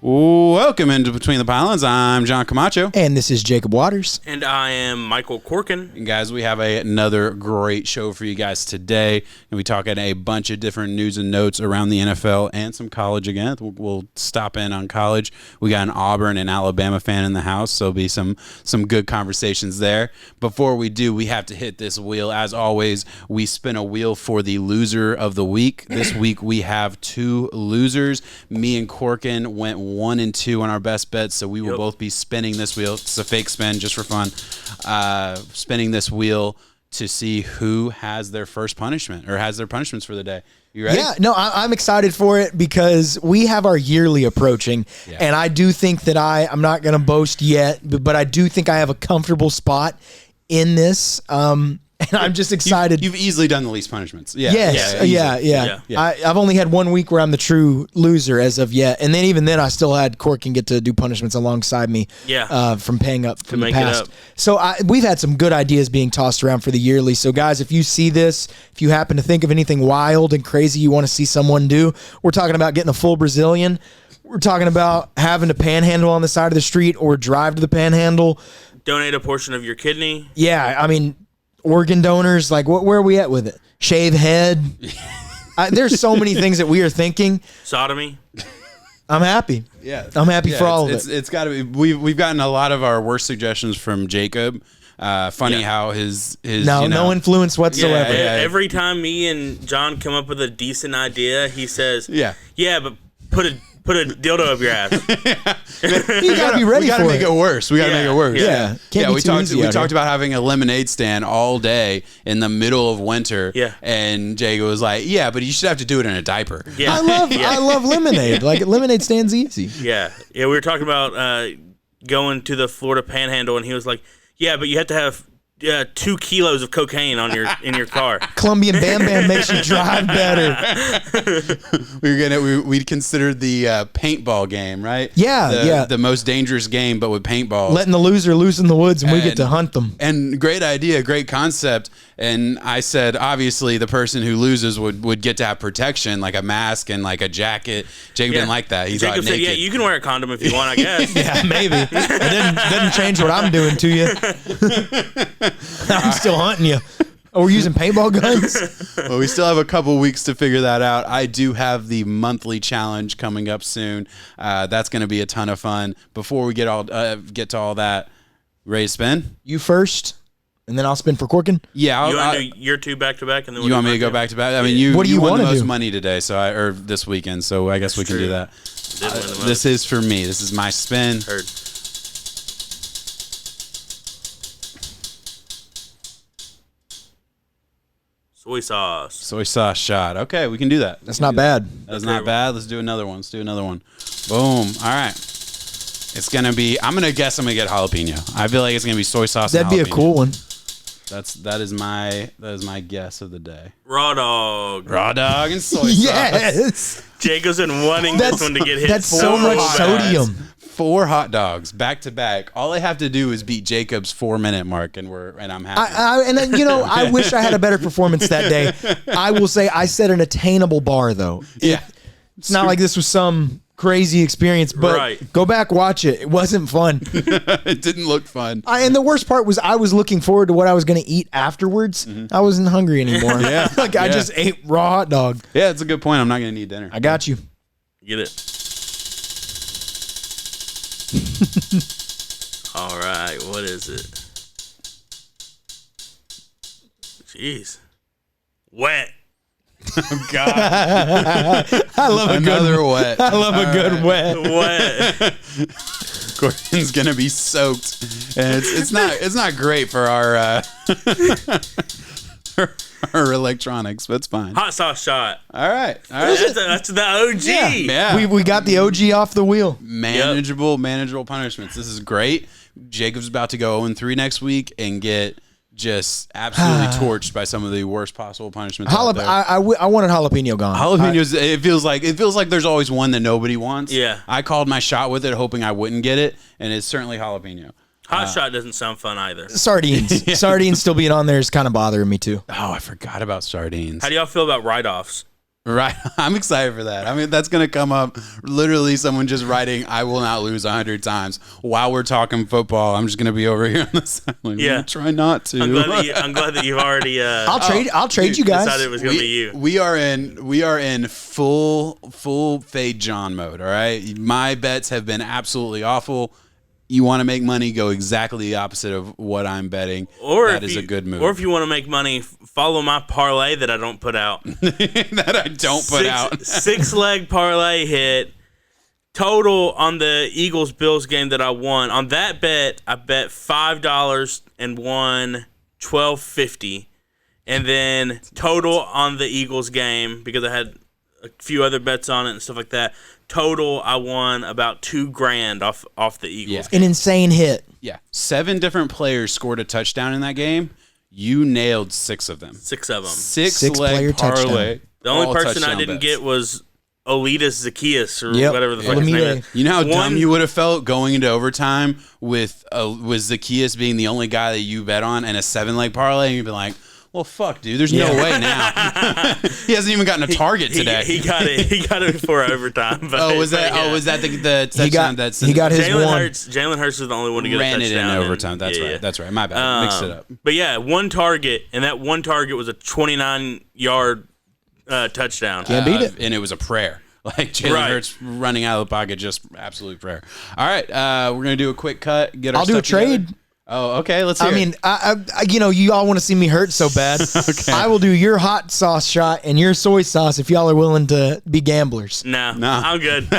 Welcome into Between the Pylons. I'm John Camacho. And this is Jacob Waters. And I am Michael Corkin. And guys, we have another great show for you guys today. And we talk at a bunch of different news and notes around the NFL and some college again. We'll stop in on college. We got an Auburn and Alabama fan in the house, so there'll be some good conversations there. Before we do, we have to hit this wheel. As always, we spin a wheel for the loser of the week. This week we have two losers. Me and Corkin went 1 and 2 on our best bets, so we will both be spinning this wheel. It's a fake spin just for fun. Spinning this wheel to see who has their first punishment or has their punishments for the day. You ready? Yeah, no, I'm excited for it because we have our yearly approaching, and I do think that I'm not going to boast yet, but I do think I have a comfortable spot in this. And I'm just excited. You've easily done the least punishments. Yeah. Yeah. I've only had 1 week where I'm the true loser as of yet. And then even then, I still had Corkin get to do punishments alongside me from paying up from the past. So we've had some good ideas being tossed around for the yearly. So guys, if you see this, if you happen to think of anything wild and crazy you want to see someone do, we're talking about getting a full Brazilian. We're talking about having to panhandle on the side of the street or drive to the panhandle. Donate a portion of your kidney. Yeah, I mean, organ donors, like where are we at with it? Shave head. There's so many things that we are thinking. Sodomy. I'm happy. Yeah, I'm happy for all of it. It's got to be. We've gotten a lot of our worst suggestions from Jacob. Funny how his no influence whatsoever. Every time me and John come up with a decent idea, he says, but put a dildo up your ass. You gotta be ready. We gotta make it worse. We gotta make it worse. Yeah. We talked about having a lemonade stand all day in the middle of winter. Yeah. And Jacob was like, "Yeah, but you should have to do it in a diaper." Yeah. I love lemonade. Like lemonade stand's easy. Yeah. We were talking about going to the Florida Panhandle, and he was like, "Yeah, but you have to have 2 kilos of cocaine in your car." Colombian Bam Bam makes you drive better. We'd considered the paintball game, right? Yeah, the most dangerous game, but with paintballs. Letting the loser loose in the woods, and we get to hunt them. And great idea, great concept. And I said, obviously, the person who loses would get to have protection, like a mask and like a jacket. Jacob didn't like that. Jacob said, "Yeah, you can wear a condom if you want, I guess." Yeah, maybe. It didn't change what I'm doing to you. I'm still hunting you. Oh, we're using paintball guns? Well, we still have a couple weeks to figure that out. I do have the monthly challenge coming up soon. That's going to be a ton of fun. Before we get to all that, ready to spin? You first, and then I'll spin for Corkin? Yeah. You want to do your two back-to-back? And then you want me to go back-to-back? I mean, you won the most money today, or this weekend, so I guess we can do that. This is for me. This is my spin. Heard. Soy sauce shot. Okay, we can do that. That's not bad. That's not bad. Let's do another one. Boom. All right. It's going to be, I'm going to guess I'm going to get jalapeno. I feel like it's going to be soy sauce. That'd be a cool one. That is my guess of the day. Raw dog And soy sauce. Yes. Jacob's been wanting this one to get hit. That's so much sodium. 4 hot dogs back to back. All I have to do is beat Jacob's 4-minute mark, and I'm happy. I wish I had a better performance that day. I will say I set an attainable bar, though. It's not like this was some crazy experience, but go back, watch it. It wasn't fun. It didn't look fun. And the worst part was I was looking forward to what I was going to eat afterwards. I wasn't hungry anymore. I just ate raw hot dog. Yeah, it's a good point. I'm not going to need dinner. I got you. Get it. All right, what is it? Jeez. Wet. Oh, God. I love another wet. I love a good wet. Gordon's going to be soaked. And it's not great for our our electronics, but it's fine. Hot sauce shot. All right. That's the OG. Yeah. We got the OG off the wheel. Manageable punishments. This is great. Jacob's about to go 0-3 next week and get just absolutely torched by some of the worst possible punishments. I wanted jalapeno gone. Jalapenos. It feels like there's always one that nobody wants. Yeah. I called my shot with it, hoping I wouldn't get it, and it's certainly jalapeno. Hot shot doesn't sound fun either. Sardines. Sardines still being on there is kind of bothering me too. Oh, I forgot about sardines. How do y'all feel about write-offs? Right. I'm excited for that. I mean, that's going to come up. Literally, someone just writing, I will not lose 100 times while we're talking football. I'm just going to be over here on the sideline. Yeah. Try not to. I'm glad that you've already. I'll trade you guys. Decided it was going to be you. We are in full fade John mode. All right. My bets have been absolutely awful. You want to make money, go exactly the opposite of what I'm betting. That is a good move. Or if you want to make money, follow my parlay that I don't put out. That I don't put out. 6-leg parlay hit. Total on the Eagles-Bills game that I won. On that bet, I bet $5 and won $12.50. And then total on the Eagles game, because I had a few other bets on it and stuff like that. Total, I won about $2,000 off the Eagles. An insane hit. Yeah. 7 different players scored a touchdown in that game. You nailed 6 of them. 6 of them. Six-player parlay. The only person I didn't get was Olitas Zacchaeus or whatever the fuck his name is. You know how dumb you would have felt going into overtime with Zacchaeus being the only guy that you bet on and a 7-leg parlay, and you'd be like, well, fuck, dude. There's no way now. He hasn't even gotten a target today. He got it before overtime. But, was that the touchdown? He got his Jalen Hurts is the only one to get a touchdown. Ran it in overtime. That's right. That's right. My bad. Mixed it up. But yeah, one target, and that one target was a 29-yard touchdown. Can't beat it. And it was a prayer. Like Jalen Hurts running out of the pocket, just absolute prayer. All right, we're gonna do a quick cut. I'll do a trade. Together. Oh, okay. Let's hear it. I you all want to see me hurt so bad. Okay. I will do your hot sauce shot and your soy sauce if y'all are willing to be gamblers. No, I'm good.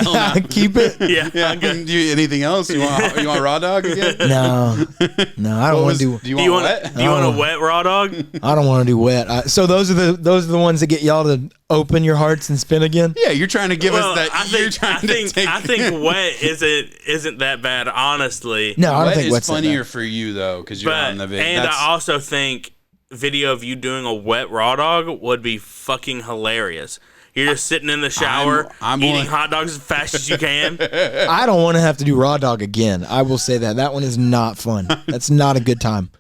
Keep it. Yeah, I'm good. Do you, anything else? You want raw dog again? No, I don't want to do. Do you want wet? Do you want a wet raw dog? I don't want to do wet. So those are the ones that get y'all to open your hearts and spin again. Yeah, you're trying to give us that. I think wet isn't that bad, honestly. No, I don't think wet's funnier for you though, because you're on the video. And I also think video of you doing a wet raw dog would be fucking hilarious. You're just sitting in the shower, eating hot dogs as fast as you can. I don't want to have to do raw dog again. I will say that one is not fun. That's not a good time.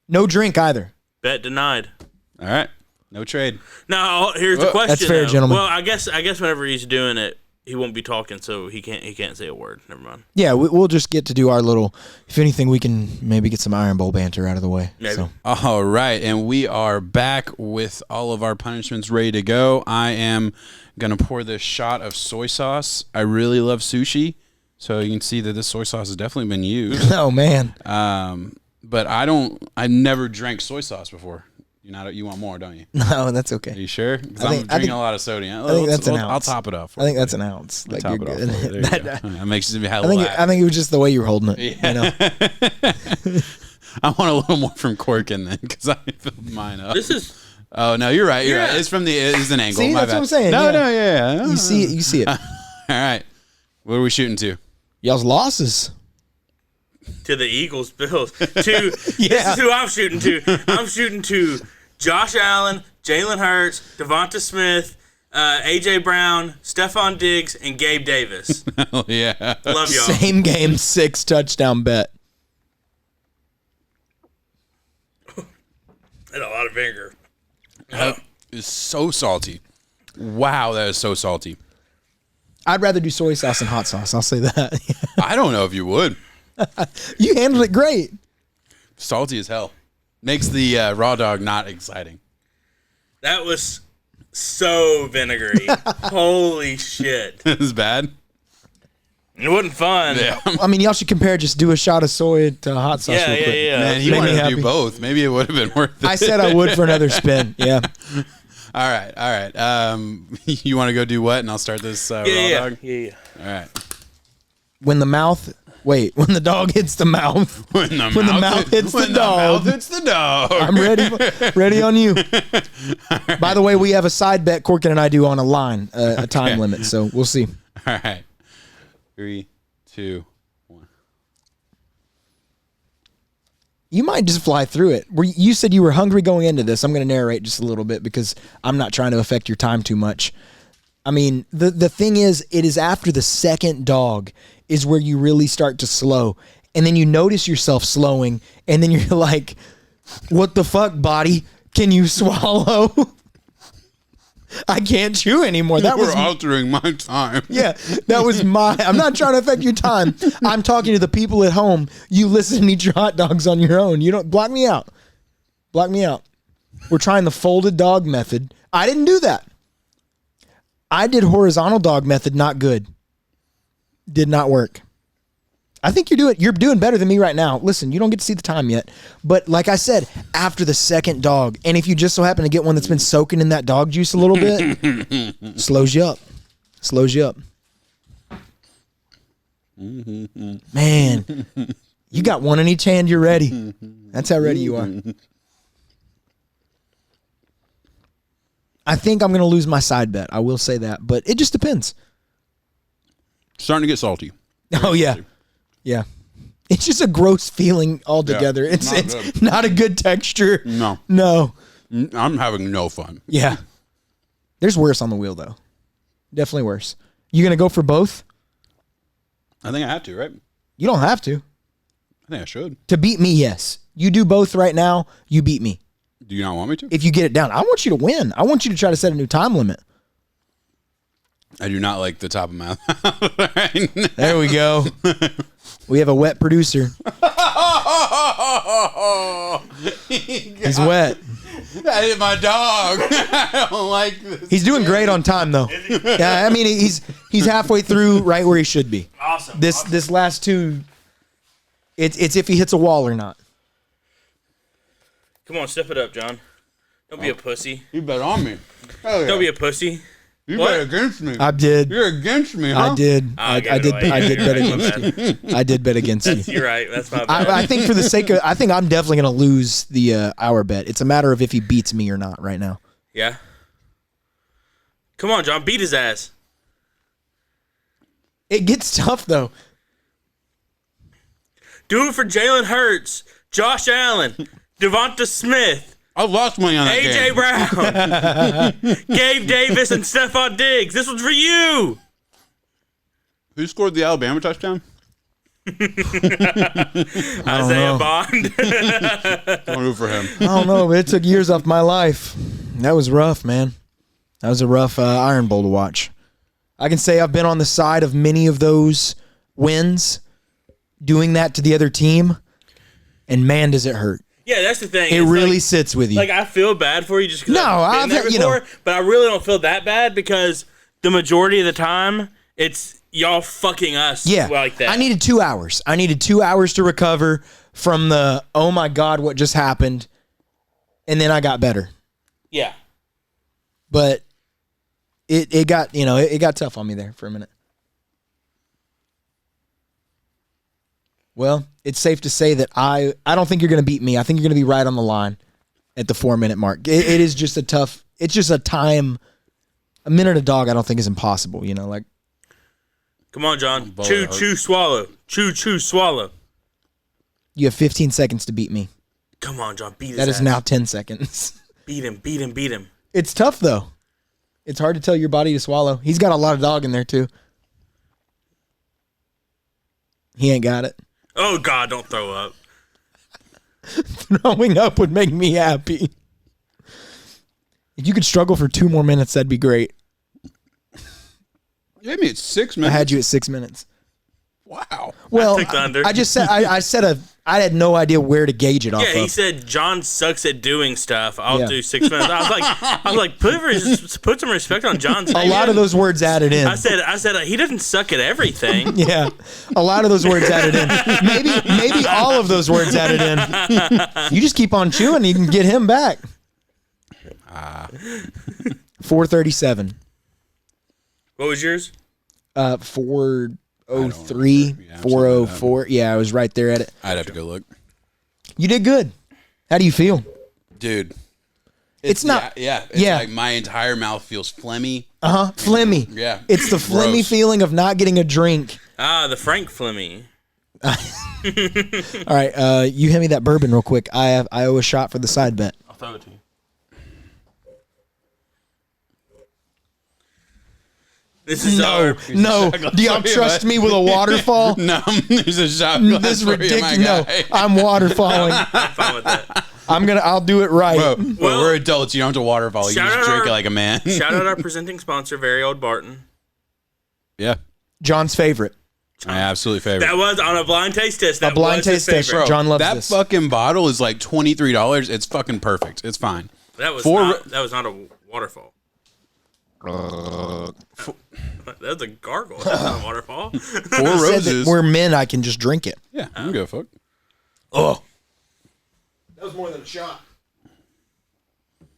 No drink either. Bet denied. All right. No trade. Now here's the question. That's fair, gentlemen. Well, I guess whenever he's doing it, he won't be talking, so he can't say a word. Never mind. Yeah, we'll just get to do our little. If anything, we can maybe get some Iron Bowl banter out of the way. Maybe. So. All right, and we are back with all of our punishments ready to go. I am gonna pour this shot of soy sauce. I really love sushi, so you can see that this soy sauce has definitely been used. Oh man. But I never drank soy sauce before. You want more, don't you? No, that's okay. Are you sure? Because I'm drinking a lot of sodium. I think that's an ounce. I'll top it off. I think that's an ounce. Like top it off. That makes it hella I think it was just the way you were holding it. Yeah. You know? I want a little more from Corkin then, because I filled mine up. This is. Oh no, you're right. You're right. It's an angle. See, my that's bad. what I'm saying. No, yeah. You see it. All right. What are we shooting to? Y'all's losses. To the Eagles, Bills. This is who I'm shooting to. I'm shooting to Josh Allen, Jalen Hurts, Devonta Smith, A.J. Brown, Stephon Diggs, and Gabe Davis. Hell yeah. Love y'all. Same game, 6 touchdown bet. That's a lot of vinegar. It's so salty. Wow, that is so salty. I'd rather do soy sauce than hot sauce. I'll say that. I don't know if you would. You handled it great. Salty as hell. Makes the raw dog not exciting. That was so vinegary. Holy shit. It was bad. It wasn't fun. Yeah. I mean, y'all should compare. Just do a shot of soy to hot sauce real quick. Yeah. Man, he wanted to do both. Maybe it would have been worth it. I said I would for another spin. Yeah. All right. You want to go do what? And I'll start this raw dog? Yeah. All right. When the dog hits the mouth. When the mouth hits the dog. I'm ready on you. Right. By the way, we have a side bet Corkin and I do on a line, a time limit, so we'll see. All right. 3, 2, 1. You might just fly through it. You said you were hungry going into this. I'm going to narrate just a little bit because I'm not trying to affect your time too much. I mean, the thing is, it is after the second dog is where you really start to slow. And then you notice yourself slowing, and then you're like, what the fuck, body? Can you swallow? I can't chew anymore. That was altering my time. Yeah, that was I'm not trying to affect your time. I'm talking to the people at home. You listen and eat your hot dogs on your own. You don't block me out. Block me out. We're trying the folded dog method. I didn't do that. I did horizontal dog method. Not good. Did not work. I think you're doing better than me right now. Listen, you don't get to see the time yet. But like I said, after the second dog, and if you just so happen to get one that's been soaking in that dog juice a little bit, slows you up. Slows you up. Man, you got one in each hand, you're ready. That's how ready you are. I think I'm going to lose my side bet. I will say that. But it just depends. Starting to get salty. Oh, yeah. Yeah. It's just a gross feeling altogether. Yeah, it's not a good texture. No. I'm having no fun. Yeah. There's worse on the wheel, though. Definitely worse. You going to go for both? I think I have to, right? You don't have to. I think I should. To beat me, yes. You do both right now, you beat me. Do you not want me to? If you get it down. I want you to win. I want you to try to set a new time limit. I do not like the top of my mouth right now. There we go. We have a wet producer. He's wet. That hit my dog. I don't like this. He's doing great on time, though. Yeah, I mean, he's halfway through right where he should be. Awesome. This last two, it's if he hits a wall or not. Come on, step it up, John. Don't be a pussy. You bet on me. Yeah. Don't be a pussy. You bet against me. I did. You're against me, huh? I did. I did bet against you. I did bet against you. You're right. That's my bad. I think for the sake of, I think I'm definitely going to lose the hour bet. It's a matter of if he beats me or not right now. Yeah. Come on, John. Beat his ass. It gets tough, though. Do it for Jalen Hurts, Josh Allen, Devonta Smith. I lost money on that A.J. game. Brown, Gabe Davis, and Stephon Diggs. This one's for you. Who scored the Alabama touchdown? Isaiah Bond. Don't root for him. I don't know, but it took years off my life. That was rough, man. That was a rough Iron Bowl to watch. I can say I've been on the side of many of those wins, doing that to the other team, and man, does it hurt. Yeah, that's the thing. It really sits with you. Like, I feel bad for you just because I've been there before, but I really don't feel that bad because the majority of the time, it's y'all fucking us like that. I needed 2 hours. I needed 2 hours to recover from the, oh my God, what just happened, and then I got better. Yeah. But it got, it got tough on me there for a minute. Well, it's safe to say that I don't think you're going to beat me. I think you're going to be right on the line at the 4-minute mark. It is just it's just a time. A minute a dog, I don't think is impossible, like. Come on, John. Chew, swallow. Chew, swallow. You have 15 seconds to beat me. Come on, John. Beat his ass. That is now 10 seconds. Beat him. It's tough, though. It's hard to tell your body to swallow. He's got a lot of dog in there, too. He ain't got it. Oh, God, don't throw up. Throwing up would make me happy. If you could struggle for 2 more minutes, that'd be great. You had me at 6 minutes. I had you at 6 minutes. Wow. Well, I just said I had no idea where to gauge it off. Yeah, he said John sucks at doing stuff. I'll do 6 minutes. I was like, put some respect on John's name. A lot of those words added in. I said he doesn't suck at everything. Yeah, a lot of those words added in. Maybe all of those words added in. You just keep on chewing, you can get him back. 437. What was yours? 403, 404. Yeah, I was right there at it. I'd have to go look. You did good. How do you feel? Dude. It's not. It's like my entire mouth feels phlegmy. Phlegmy. Yeah. It's the phlegmy feeling of not getting a drink. The Frank Flemmy. All right, you hand me that bourbon real quick. I owe a shot for the side bet. I'll throw it to you. This is no. Do y'all trust me with a waterfall? No, there's a shot. This is ridiculous. No, I'm waterfalling. I'm fine with that. I'll do it right. Well, we're adults. You don't have to waterfall. You just drink it like a man. Shout out our presenting sponsor, Very Old Barton. Yeah. John's favorite. My absolute favorite. That was on a blind taste test. A blind taste test. Bro, John loves this. That fucking bottle is like $23. It's fucking perfect. It's fine. That was not a waterfall. That was a gargle. That's not a waterfall. 4 Roses. We're men. I can just drink it. Yeah, I can go fuck. Oh. That was more than a shot. That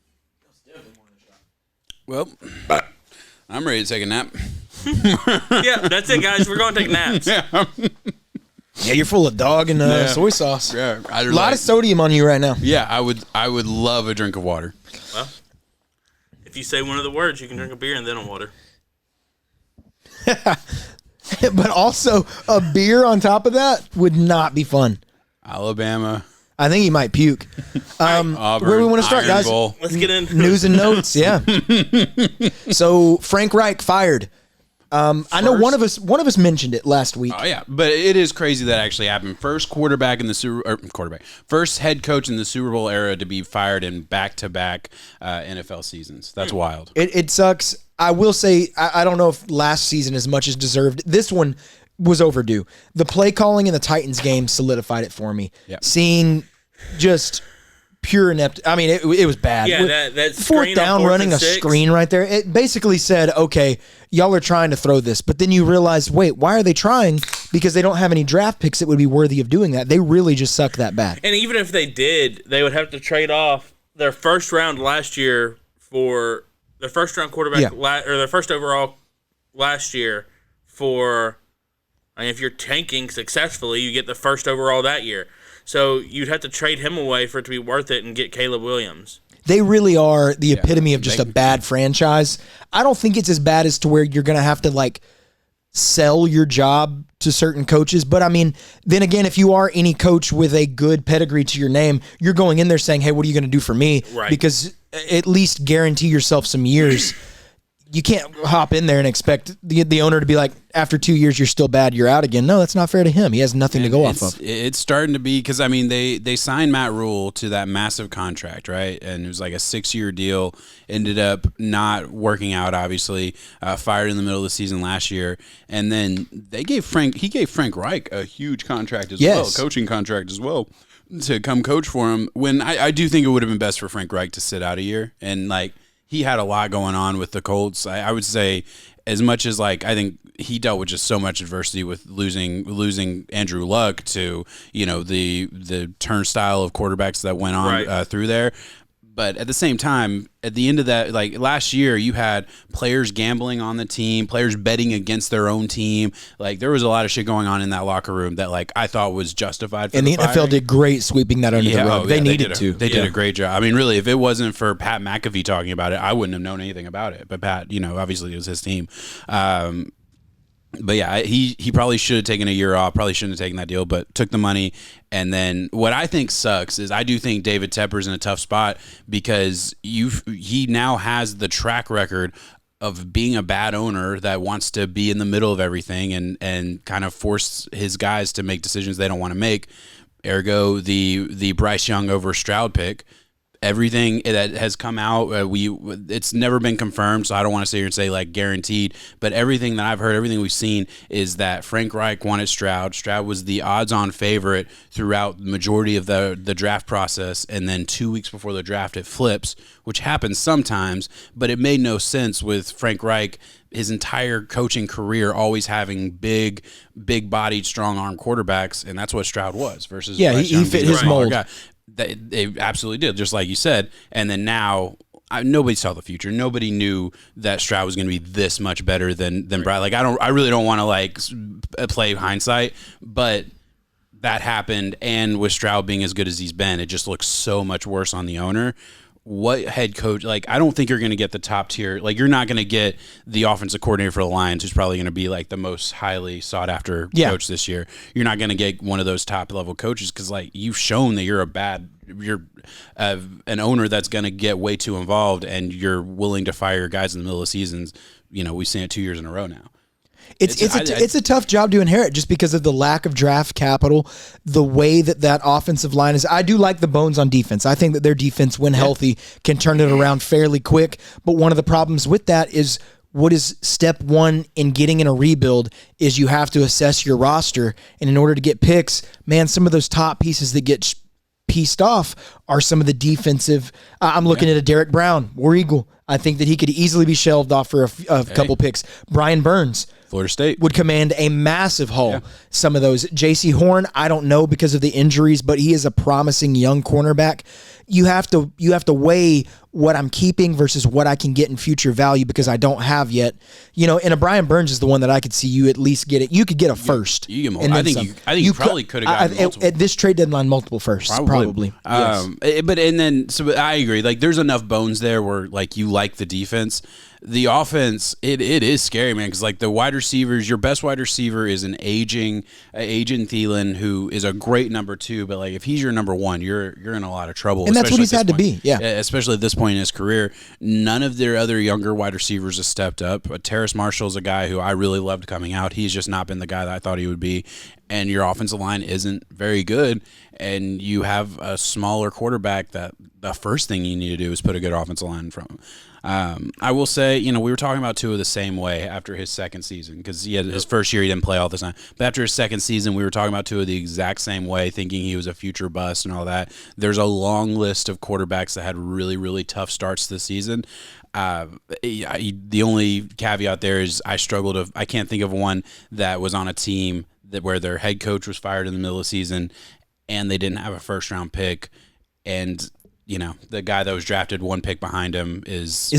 was definitely more than a shot. Well, I'm ready to take a nap. Yeah, that's it, guys. We're going to take naps. Yeah, you're full of dog and soy sauce. Yeah, a lot of sodium on you right now. Yeah, I would love a drink of water. Well, if you say one of the words, you can drink a beer and then a water. But also, a beer on top of that would not be fun. Alabama. I think he might puke. Auburn, where do we want to start, Iron guys? Bowl. Let's get in. News and notes, yeah. So, Frank Reich fired. I know one of us mentioned it last week. Oh yeah, but it is crazy that actually happened. First head coach in the Super Bowl era to be fired in back-to-back NFL seasons. That's wild. It sucks. I will say I don't know if last season as much as deserved. This one was overdue. The play calling in the Titans game solidified it for me. Yep. Seeing just pure inept. I mean, it was bad. Yeah, that fourth down running a screen right there. It basically said, okay, y'all are trying to throw this, but then you realize, wait, why are they trying? Because they don't have any draft picks that would be worthy of doing that. They really just suck that bad. And even if they did, they would have to trade off their first round last year for their first round quarterback, or their first overall last year for. I mean, if you're tanking successfully, you get the first overall that year. So you'd have to trade him away for it to be worth it and get Caleb Williams. They really are the epitome of just a bad franchise. I don't think it's as bad as to where you're going to have to like sell your job to certain coaches. But I mean, then again, if you are any coach with a good pedigree to your name, you're going in there saying, hey, what are you going to do for me? Right. Because at least guarantee yourself some years. You can't hop in there and expect the owner to be like, after 2 years, you're still bad, you're out again. No, that's not fair to him. He has nothing to go off of. It's starting to be, because, I mean, they signed Matt Rule to that massive contract, right? And it was like a 6-year deal. Ended up not working out, obviously. Fired in the middle of the season last year. And then he gave Frank Reich a huge contract as well, a coaching contract as well, to come coach for him. When I do think it would have been best for Frank Reich to sit out a year and, like, he had a lot going on with the Colts. I would say, as much as like I think he dealt with just so much adversity with losing Andrew Luck to the turnstile of quarterbacks that went on through there. But at the same time, at the end of that, like last year, you had players gambling on the team, players betting against their own team. Like there was a lot of shit going on in that locker room that like I thought was justified. And the NFL did great sweeping that under the rug. They needed to. They did a great job. I mean, really, if it wasn't for Pat McAfee talking about it, I wouldn't have known anything about it. But Pat, obviously it was his team. But yeah, he probably should have taken a year off. Probably shouldn't have taken that deal, but took the money. And then what I think sucks is I do think David Tepper's in a tough spot because he now has the track record of being a bad owner that wants to be in the middle of everything and kind of force his guys to make decisions they don't want to make. Ergo, the Bryce Young over Stroud pick. Everything that has come out, it's never been confirmed, so I don't want to sit here and say like guaranteed. But everything that I've heard, everything we've seen, is that Frank Reich wanted Stroud. Stroud was the odds-on favorite throughout the majority of the draft process, and then 2 weeks before the draft, it flips, which happens sometimes. But it made no sense with Frank Reich. His entire coaching career always having big-bodied, strong-arm quarterbacks, and that's what Stroud was versus Bryce Young, he fit his mold. They absolutely did, just like you said. And then now, nobody saw the future. Nobody knew that Stroud was going to be this much better than Brad. Like I really don't want to like play hindsight, but that happened. And with Stroud being as good as he's been, it just looks so much worse on the owner. What head coach? Like, I don't think you're going to get the top tier. Like, you're not going to get the offensive coordinator for the Lions, who's probably going to be like the most highly sought after coach this year. You're not going to get one of those top level coaches because, like, you've shown that you're an owner that's going to get way too involved, and you're willing to fire your guys in the middle of seasons. We've seen it 2 years in a row now. It's a tough job to inherit just because of the lack of draft capital, the way that offensive line is. I do like the bones on defense. I think that their defense, when healthy, can turn it around fairly quick. But one of the problems with that is, what is step one in getting in a rebuild is you have to assess your roster. And in order to get picks, man, some of those top pieces that get pieced off are some of the defensive. I'm looking at a Derek Brown, War Eagle. I think that he could easily be shelved off for a couple picks. Brian Burns, Florida State, would command a massive haul. Yeah. Some of those. J.C. Horn, I don't know because of the injuries, but he is a promising young cornerback. You have to weigh what I'm keeping versus what I can get in future value because I don't have yet. And a Brian Burns is the one that I could see you at least get it. You could get a first. You get more. I think you probably could have gotten multiple. At this trade deadline, multiple firsts. Probably. Yes. But I agree. Like, there's enough bones there where, like, you like the defense. The offense, it is scary, man, because, like, the wide receivers, your best wide receiver is an aging Thielen, who is a great number 2, but, like, if he's your number 1, you're in a lot of trouble. And that's what he's had to be, especially at this point in his career. None of their other younger wide receivers have stepped up. Terrace Marshall's a guy who I really loved coming out. He's just not been the guy that I thought he would be. And your offensive line isn't very good, and you have a smaller quarterback that the first thing you need to do is put a good offensive line in front of him. I will say, we were talking about Tua the same way after his second season because he had his first year he didn't play all the time. But after his second season, we were talking about Tua the exact same way, thinking he was a future bust and all that. There's a long list of quarterbacks that had really, really tough starts this season. The only caveat there is I can't think of one that was on a team where their head coach was fired in the middle of the season and they didn't have a first-round pick, and the guy that was drafted one pick behind him is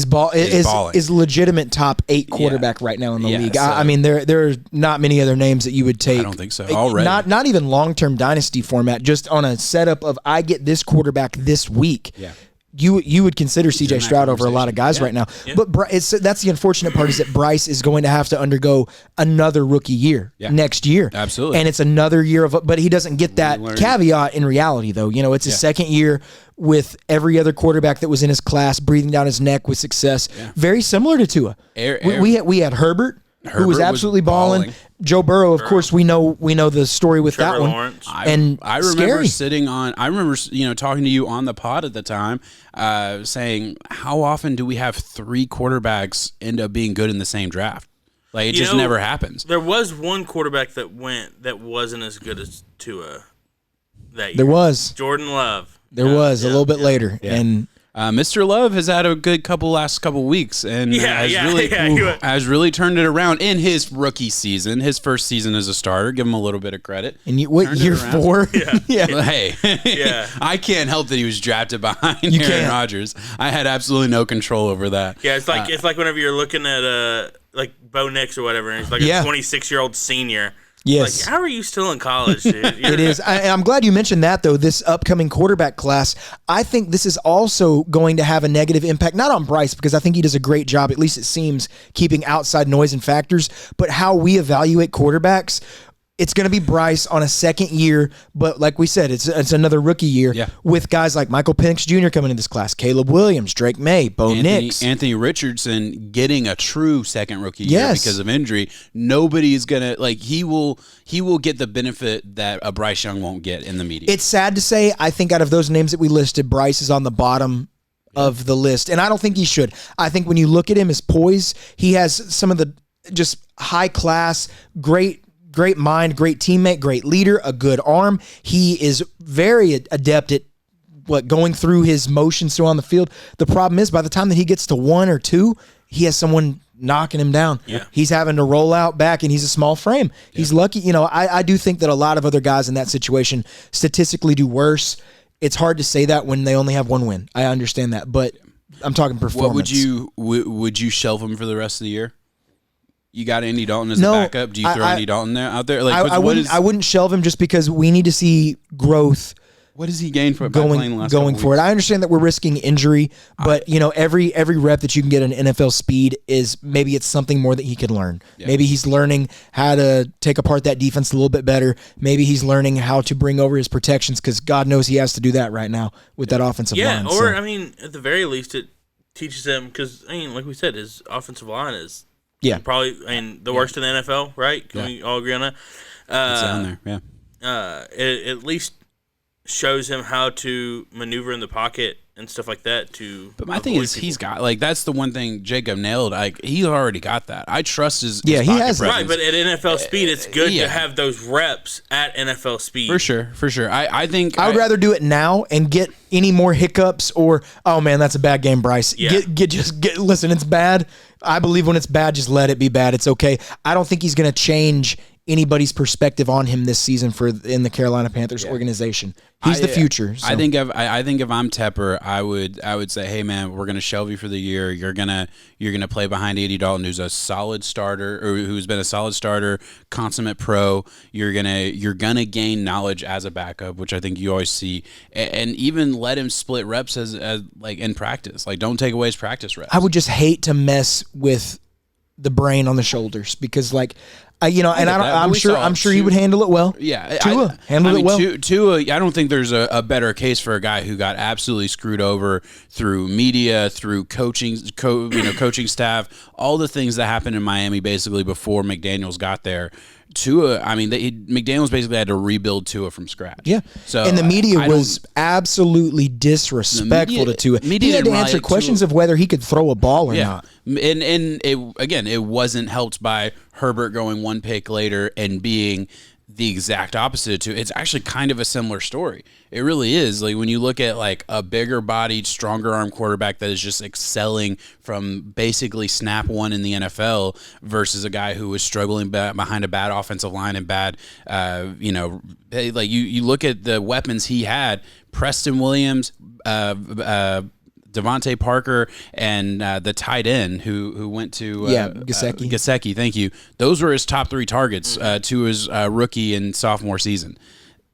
legitimate top 8 quarterback right now in the league. So, I mean, there are not many other names that you would take. I don't think so. Already, not even long-term dynasty format. Just on a setup of I get this quarterback this week. Yeah. You would consider C.J. Stroud over a lot of guys right now. Yeah. But that's the unfortunate part is that Bryce is going to have to undergo another rookie year next year. Absolutely. And it's another year but he doesn't get that caveat in reality, though. It's his second year with every other quarterback that was in his class breathing down his neck with success. Yeah. Very similar to Tua. We had Herbert, who was absolutely balling. Joe Burrow, of course, we know the story with Trevor that one. Lawrence. I remember talking to you on the pod at the time, saying, how often do we have 3 quarterbacks end up being good in the same draft? Like, it just never happens. There was one quarterback that wasn't as good as Tua that year. There was. Jordan Love. There was a little bit later. Yeah. And Mr. Love has had a good last couple weeks and has really turned it around in his rookie season, his first season as a starter. Give him a little bit of credit. And year 4? Yeah. Hey, I can't help that he was drafted behind Aaron Rodgers. I had absolutely no control over that. Yeah, it's like whenever you're looking at like Bo Nix or whatever, and he's like a 26-year-old senior. Yes. Like, how are you still in college, dude? It is. I'm glad you mentioned that, though, this upcoming quarterback class. I think this is also going to have a negative impact, not on Bryce, because I think he does a great job, at least it seems, keeping outside noise and factors, but how we evaluate quarterbacks. It's going to be Bryce on a second year, but like we said, it's another rookie year with guys like Michael Penix Jr. coming in this class, Caleb Williams, Drake May, Bo Nix. Anthony Richardson getting a true second rookie year because of injury. Nobody's going to, like, he will get the benefit that a Bryce Young won't get in the media. It's sad to say, I think out of those names that we listed, Bryce is on the bottom of the list, and I don't think he should. I think when you look at him, his poise, he has some of the just high class, great mind, great teammate, great leader, a good arm. He is very adept at going through his motions on the field. The problem is by the time that he gets to 1 or 2, he has someone knocking him down. Yeah. He's having to roll out back, and he's a small frame. Yeah. He's lucky. I do think that a lot of other guys in that situation statistically do worse. It's hard to say that when they only have 1 win. I understand that, but I'm talking performance. Would you shelve him for the rest of the year? You got Andy Dalton as a backup? Do you throw Andy Dalton out there? Like, I wouldn't shelve him just because we need to see growth. What does he gain by playing last going forward? I understand that we're risking injury, but every rep that you can get an NFL speed is maybe it's something more that he can learn. Yeah. Maybe he's learning how to take apart that defense a little bit better. Maybe he's learning how to bring over his protections because God knows he has to do that right now with that offensive line. Yeah, at the very least, it teaches him because like we said, his offensive line is Yeah. Probably, the worst in the NFL, right? Can we all agree on that? It's down there, yeah. It at least shows him how to maneuver in the pocket and stuff like that. But my thing is, he's got that's the one thing Jacob nailed. He already got that. I trust his he pocket has presence. Right, but at NFL speed, it's good to have those reps at NFL speed. For sure. I think I would rather do it now and get any more hiccups or, oh man, that's a bad game, Bryce. Yeah. Listen, it's bad. I believe when it's bad, just let it be bad. It's okay. I don't think he's going to change anybody's perspective on him this season in the Carolina Panthers organization. He's the future. So. I think if I'm Tepper, I would say, hey man, we're gonna shelve you for the year. You're gonna play behind Andy Dalton, who's a solid starter, or who's been a solid starter, consummate pro. You're gonna gain knowledge as a backup, which I think you always see, and even let him split reps as like in practice. Like don't take away his practice reps. I would just hate to mess with the brain on the shoulders because I'm sure he would handle it well. Yeah, Tua handled it well. Tua, I don't think there's a better case for a guy who got absolutely screwed over through media, through coaching staff, all the things that happened in Miami basically before McDaniels got there. Tua, McDaniels basically had to rebuild Tua from scratch. Yeah. So and the media was absolutely disrespectful to Tua. He had to answer questions of whether he could throw a ball or not. And it wasn't helped by Herbert going one pick later and being the exact opposite of Tua. It's actually kind of a similar story. It really is. Like when you look at like a bigger bodied, stronger arm quarterback that is just excelling from basically snap one in the NFL versus a guy who was struggling behind a bad offensive line and bad, like you look at the weapons he had, Preston Williams, Devontae Parker, and the tight end who went to Gesicki. Gesicki, thank you. Those were his top three targets to his rookie and sophomore season.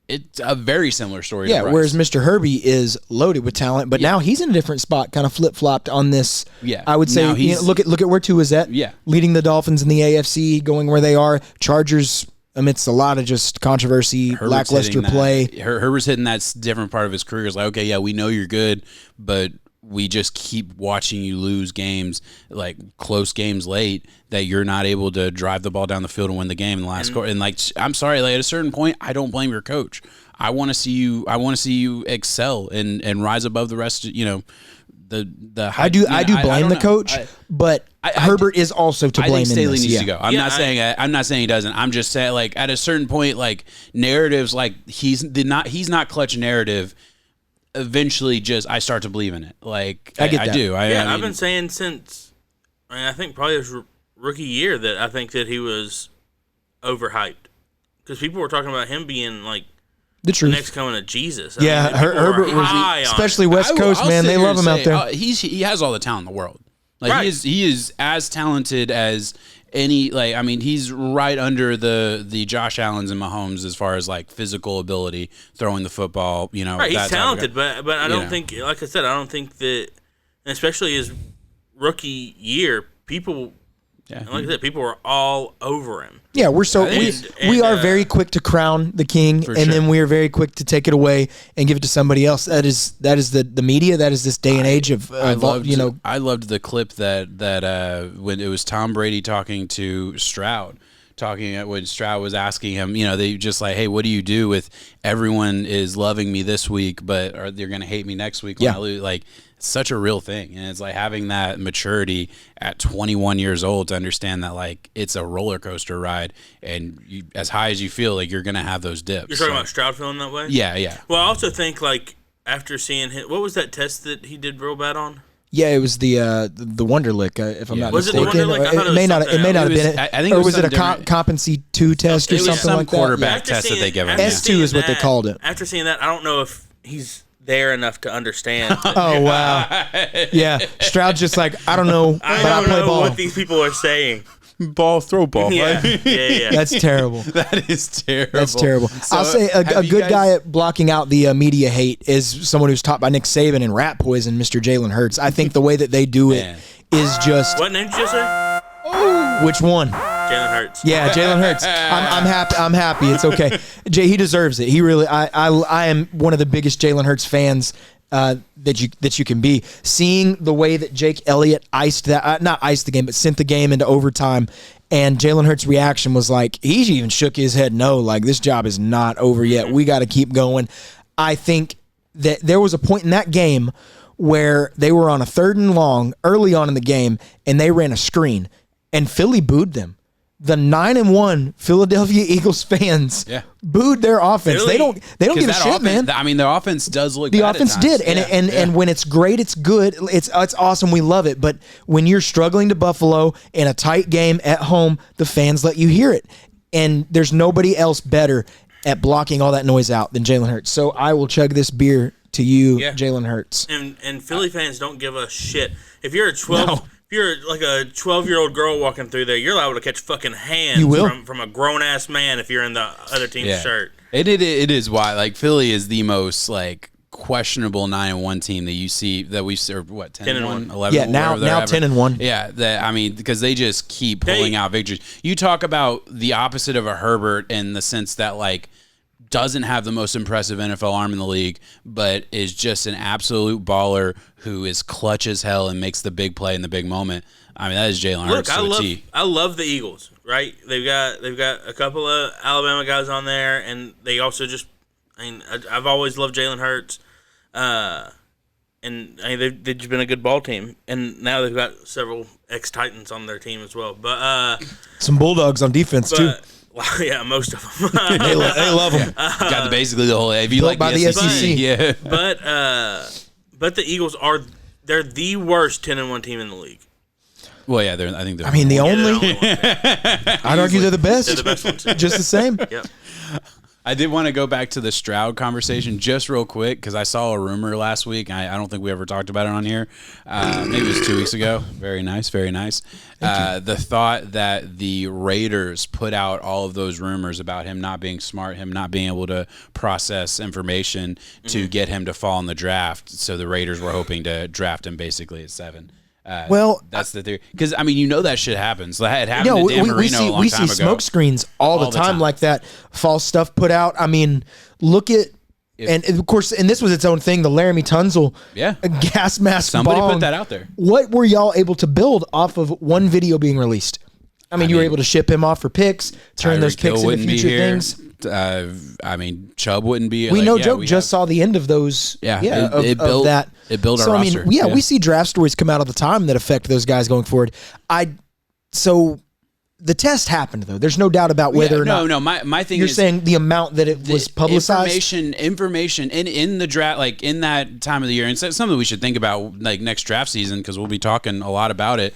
It's a very similar story. Yeah, to Bryce. whereas Mr. Herbie is loaded with talent, but now he's in a different spot, kind of flip-flopped on this. Yeah, I would say look at where Tua is at. Yeah, leading the Dolphins in the AFC, going where they are. Chargers amidst a lot of just controversy, lackluster play. Herbert's hitting that different part of his career. It's like, okay, yeah, we know you're good, but we just keep watching you lose games, like close games late, that you're not able to drive the ball down the field and win the game in the last quarter. And like, I'm sorry, like at a certain point, I don't blame your coach. I want to see you excel and rise above the rest. The I do blame the coach, but Herbert is also to blame. I think Staley needs to go. I'm not saying he doesn't. I'm just saying like at a certain point, like narratives, like he's not clutch narrative. Eventually, I start to believe in it. Like I get that. I do. I've been saying since I think probably his rookie year that I think that he was overhyped because people were talking about him being like the next coming of Jesus. Herbert was, especially West Coast, man. They love him out there. He has all the talent in the world. Like he is as talented as any. Like he's right under the Josh Allens and Mahomes as far as like physical ability, throwing the football. Right, he's talented, but I don't think, like I said, I don't think that, especially his rookie year, people. Yeah. And like I said, people were all over him. Yeah, we are very quick to crown the king, and then we are very quick to take it away and give it to somebody else. That is the media. That is this day and age of I loved the clip that when it was Tom Brady talking to Stroud. When Stroud was asking him, they just like, hey, what do you do with everyone is loving me this week, but they're going to hate me next week when I lose? Like, it's such a real thing. And it's like having that maturity at 21 years old to understand that, like, it's a roller coaster ride. And as high as you feel, like, you're going to have those dips. You're talking about Stroud feeling that way? Yeah. Well, I also think, like, after seeing him, what was that test that he did real bad on? Yeah, it was the Wonderlic, if I'm not mistaken. Was it the Wonderlic? It may not have been. I think, or was it a competency 2 test or something like that? Quarterback test that they give him. S2 is what they called it. After seeing that, I don't know if he's there enough to understand. Oh wow! Yeah, Stroud's just like, I don't know, but I play ball. What these people are saying. Throw ball. Yeah. That's terrible. That is terrible. That's terrible. So, I'll say a good guy at blocking out the media hate is someone who's taught by Nick Saban and rat poison, Mr. Jalen Hurts. I think the way that they do it is just. What name did you say? Which one? Jalen Hurts. Yeah, Jalen Hurts. I'm happy. I'm happy. It's okay. Jay, he deserves it. He really. I am one of the biggest Jalen Hurts fans that you can be. Seeing the way that Jake Elliott iced that, not iced the game, but sent the game into overtime, and Jalen Hurts' reaction was like, he even shook his head, no, like, this job is not over yet. We got to keep going. I think that there was a point in that game where they were on a 3rd and long early on in the game, and they ran a screen, and Philly booed them. The 9-1 Philadelphia Eagles fans booed their offense. Really? They don't give a shit, man. I mean, the offense does look. The bad offense at times. did, and when it's great, it's good. It's awesome. We love it. But when you're struggling to Buffalo in a tight game at home, the fans let you hear it, and there's nobody else better at blocking all that noise out than Jalen Hurts. So I will chug this beer to you, Jalen Hurts. And Philly fans don't give a shit if you're a 12. No. If you're like a 12-year-old girl walking through there, you're liable to catch fucking hands from a grown-ass man if you're in the other team's shirt. It is why, like, Philly is the most, like, questionable 9-1 team that you see, that we've served, 10-1, 11? Yeah, now 10-1. Yeah, I mean, because they just keep pulling out victories. You talk about the opposite of a Herbert in the sense that, like, doesn't have the most impressive NFL arm in the league, but is just an absolute baller who is clutch as hell and makes the big play in the big moment. I mean, that is Jalen Hurts to a T. I love the Eagles, right? They've got a couple of Alabama guys on there, and they also just, I mean, I've always loved Jalen Hurts, and I mean, they've just been a good ball team, and now they've got several ex-Titans on their team as well. But some Bulldogs on defense too. Well, yeah, most of them. they love them. Got basically the whole. If you like by the SEC, yeah. But the Eagles they're the worst 10-1 team in the league. Well, yeah, I think they're. I mean, the only. I'd argue they're the best. They're the best ones. Just the same. Yep. I did want to go back to the Stroud conversation just real quick because I saw a rumor last week. I don't think we ever talked about it on here. Maybe it was 2 weeks ago. Very nice, very nice. The thought that the Raiders put out all of those rumors about him not being smart, him not being able to process information to get him to fall in the draft. So the Raiders were hoping to draft him basically at 7. Well, that's the theory. Because I mean, that shit happens. It happened to Dan Marino a long time ago. We see smoke screens all the time like that. False stuff put out. I mean, look at and of course, and this was its own thing. The Laramie Tunsil, gas mask. Somebody bong. put that out there. What were y'all able to build off of one video being released? I mean, you were able to ship him off for picks, turn those picks into future things. I mean, Chubb wouldn't be. We just saw the end of those. It built that. It built our roster. I mean, we see draft stories come out all the time that affect those guys going forward. So the test happened though. There's no doubt about whether or not. No. My thing you're is saying the amount that it was publicized. Information in the draft, like in that time of the year, and it's something we should think about, like next draft season, because we'll be talking a lot about it.